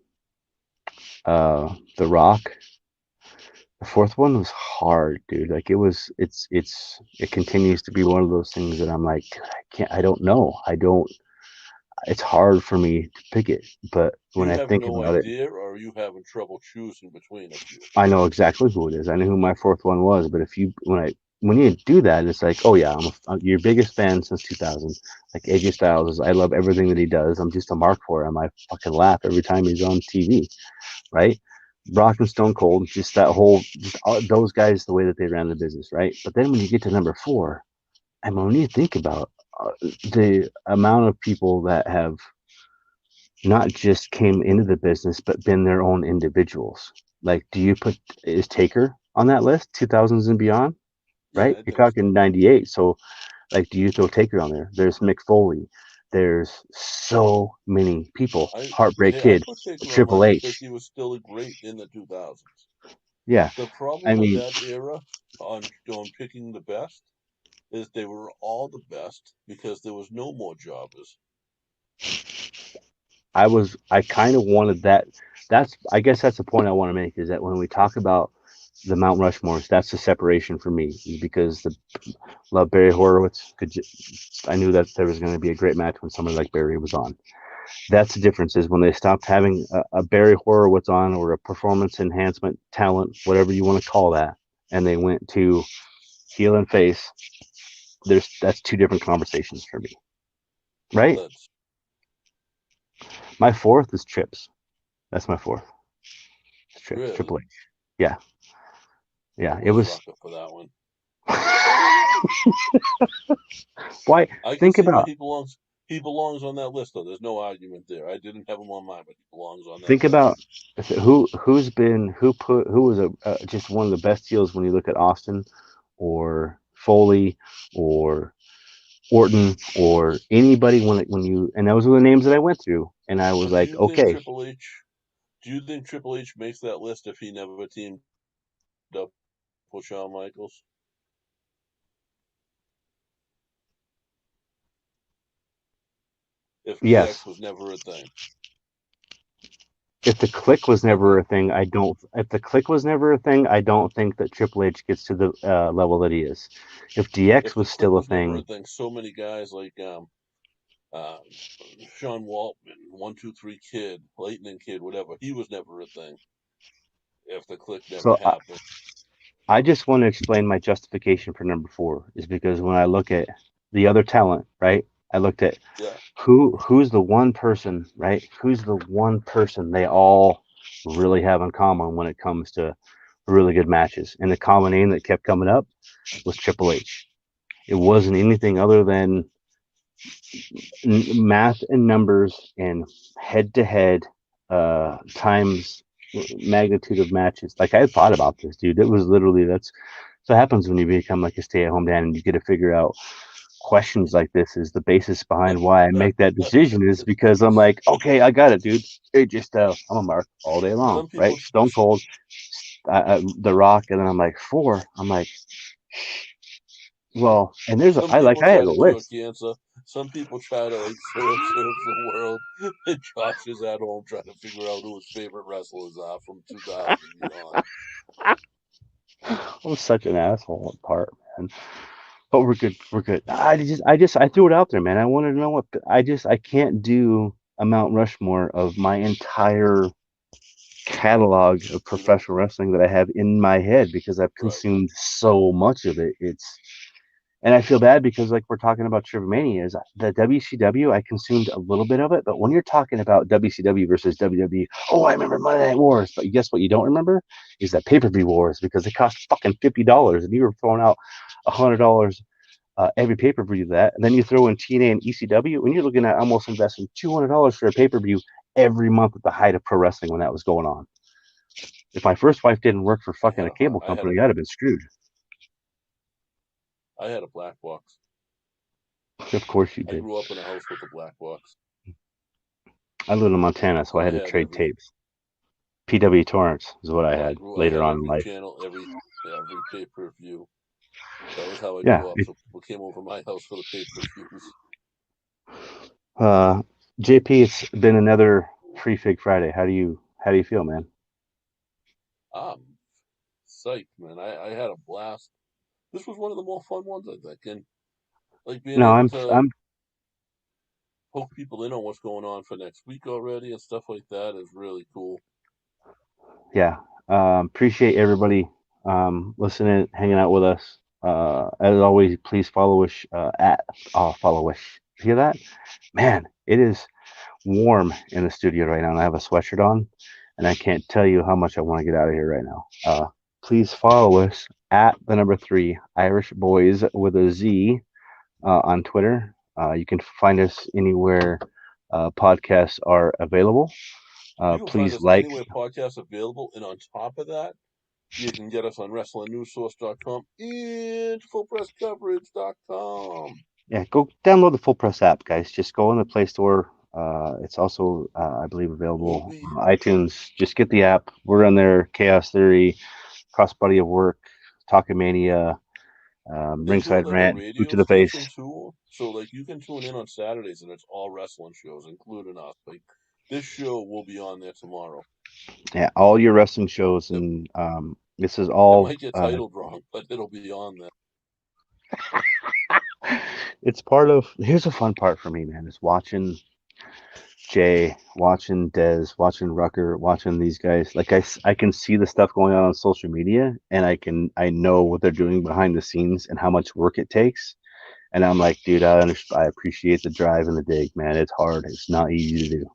The Rock. The fourth one was hard, dude. Like it continues to be one of those things that I'm like, dude, I don't know. It's hard for me to pick it. But when You I have think no about it, idea, or are you having trouble choosing between a few? I know exactly who it is. I knew who my fourth one was. But when you do that, it's like, oh yeah, I'm your biggest fan since 2000. Like AJ Styles, I love everything that he does. I'm just a mark for him. I fucking laugh every time he's on TV, right? Brock and Stone Cold, just that whole, just all, those guys, the way that they ran the business, right? But then when you get to number four, I mean, when you think about the amount of people that have not just came into the business, but been their own individuals. Like, do you put, is Taker on that list, 2000s and beyond, Yeah, right? I You're think talking so. 98. So, like, do you throw Taker on there? There's Mick Foley. There's so many people. Heartbreak I Kid, put Taker on Triple mine because H. he was still great in the 2000s. Yeah. The I problem with mean, that era on picking the best is they were all the best because there was no more jobbers. I kind of wanted that. I guess that's the point I want to make is that when we talk about the Mount Rushmores, that's the separation for me because love Barry Horowitz. I knew that there was going to be a great match when somebody like Barry was on. That's the difference is when they stopped having a Barry Horowitz on or a performance enhancement talent, whatever you want to call that, and they went to heel and face. That's two different conversations for me, right? That's My fourth is Trips. That's my fourth. It's Trips. really. Triple H. Yeah, I'm yeah. with It was. Rucker for that one. Why? I can Think see where about he belongs. He belongs on that list, though. There's no argument there. I didn't have him on mine, but he belongs on that think list. about who was just one of the best heels when you look at Austin or Foley or Orton or anybody when you and those were the names that I went through and I was But do like, you think okay, Triple H? Do you think Triple H makes that list if he never teamed up with Shawn Michaels? If yes. DX was never a thing? If the click was never Okay. a thing, I don't. If the click was never a thing, I don't think that Triple H gets to the level that he is. If DX If the was click still a was never a thing, thing, so many guys like uh, Sean Waltman, 1, 2, 3 Kid, Lightning Kid, whatever, he was never a thing. If the click never so happened, I just want to explain my justification for number four is because when I look at the other talent, right? I looked at yeah, who's the one person, right? Who's the one person they all really have in common when it comes to really good matches. And the common name that kept coming up was Triple H. It wasn't anything other than math and numbers and head to head times magnitude of matches. Like I thought about this, dude. It was literally that's what happens when you become like a stay at home dad and you get to figure out questions like this is the basis behind why I make that decision is because I'm like, okay, I got it, dude. It just I'm a mark all day long, some right? people, Stone Cold, The Rock, and then I'm like four. I'm like, well, and some I people had try a to cure list. cancer. Some people try to like serve the world. And Josh is at home trying to figure out who his favorite wrestlers are from 2000 and beyond. I'm such an asshole part, man. But we're good. We're good. I threw it out there, man. I wanted to know what I can't do a Mount Rushmore of my entire catalog of Hmm. professional wrestling that I have in my head because I've Right. consumed so much of it. And I feel bad because like we're talking about Trivomania is the WCW. I consumed a little bit of it, but when you're talking about WCW versus WWE, oh, I remember Monday Night Wars. But guess what? You don't remember is that pay-per-view wars because it cost fucking $50, and you were throwing out $100 every pay-per-view that, and then you throw in TNA and ECW, and you're looking at almost investing $200 for a pay-per-view every month at the height of pro wrestling when that was going on. If my first wife didn't work for fucking a cable I had a company, I'd have been screwed. black box. Of course you I did. grew up in a house with a black box, I lived in Montana, so I so I had to had trade every. tapes. PW torrents is what I Well, had later had on in every life. channel, every pay per view. That was how I Yeah. grew up. So people came over my house for the pay per views. Uh, JP, it's been another Free Fig Friday. How do you feel, man? I'm psyched, man. I had a blast. This was one of the more fun ones, I think, and like being No, able I'm to I'm poke people in on what's going on for next week already and stuff like that is really cool. yeah. Appreciate everybody listening, hanging out with us. As always, please follow us at follow us. Hear that? Man, it is warm in the studio right now, and I have a sweatshirt on, and I can't tell you how much I want to get out of here right now. Please follow us at the number 3 Irish Boys with a Z on Twitter. You can find us anywhere podcasts are available. You can find Please us like. anywhere podcasts available, and on top of that, you can get us on WrestlingNewsSource.com and FullPressCoverage.com. Yeah, go download the Full Press app, guys. Just go in the Play Store. It's also, I believe, We'll available be on iTunes. Just get the app. We're on there. Chaos Theory, Crossbody of Work, Talkamania, They do it Ringside like a Rant, Boot radio to the Face. station too. So like you can tune in on Saturdays and it's all wrestling shows, including us. Like this show will be on there tomorrow. Yeah, all your wrestling shows, It, and this is it all. might get titled wrong, but it'll be on there. It's part of. Here's a fun part for me, man. Is watching Jay, watching Dez, watching Rucker, watching these guys. Like I can see the stuff going on social media, and I know what they're doing behind the scenes and how much work it takes. And I'm like, dude, I appreciate the drive and the dig, man. It's hard. It's not easy to do.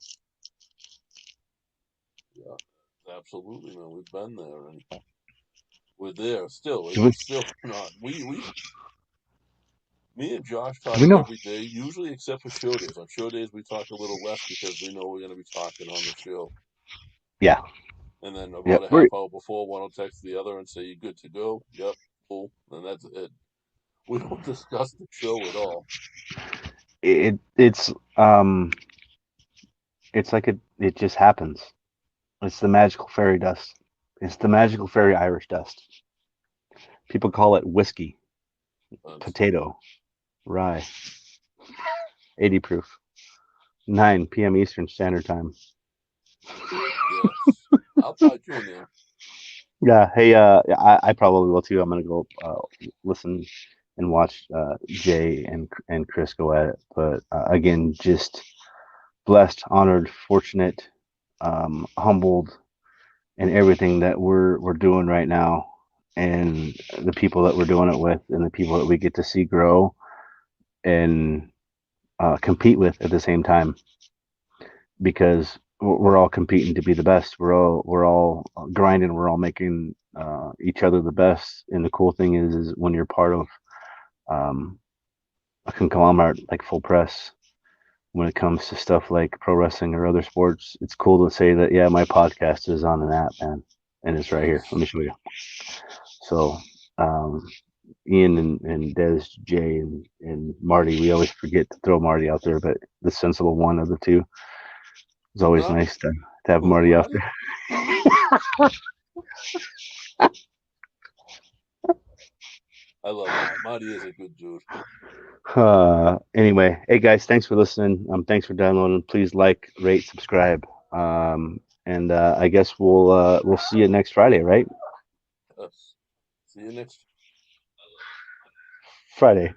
Yeah, absolutely, man. We've been there and we're there still. Like Do it's still not. We me and Josh we talk know? every day, usually except for show days. On show days we talk a little less because we know we're gonna be talking on the show. Yeah. And then Yep. about a We're half hour before, one will text the other and say, "You good to go?" Yep, cool. And that's it. We don't discuss the show at all. it's it's like it just happens. It's the magical fairy dust. It's the magical fairy Irish dust. People call it whiskey, It's, potato, rye, 80 proof, 9 p.m. Eastern Standard Time. yes, I'll talk you in there. Yeah. Hey, I probably will too. I'm gonna go listen and watch Jay and Chris go at it. But again, just blessed, honored, fortunate, humbled, and everything that we're doing right now, and the people that we're doing it with, and the people that we get to see grow and compete with at the same time, because we're all competing to be the best. We're all grinding. We're all making each other the best. And the cool thing is when you're part of um, a conglomerate like Full Press, when it comes to stuff like pro wrestling or other sports, it's cool to say that yeah, my podcast is on an app, man, and it's right here. Let Yes. me show you. So. Um, Ian and Des, Jay and Marty, we always forget to throw Marty out there, but the sensible one of the two. It's always Huh? nice to have Who, Marty out Marty? there. I love Marty. Marty is a good dude. Anyway, hey guys, thanks for listening. Thanks for downloading. Please like, rate, subscribe. And I guess we'll see you next Friday, right? Yes. See you next Friday.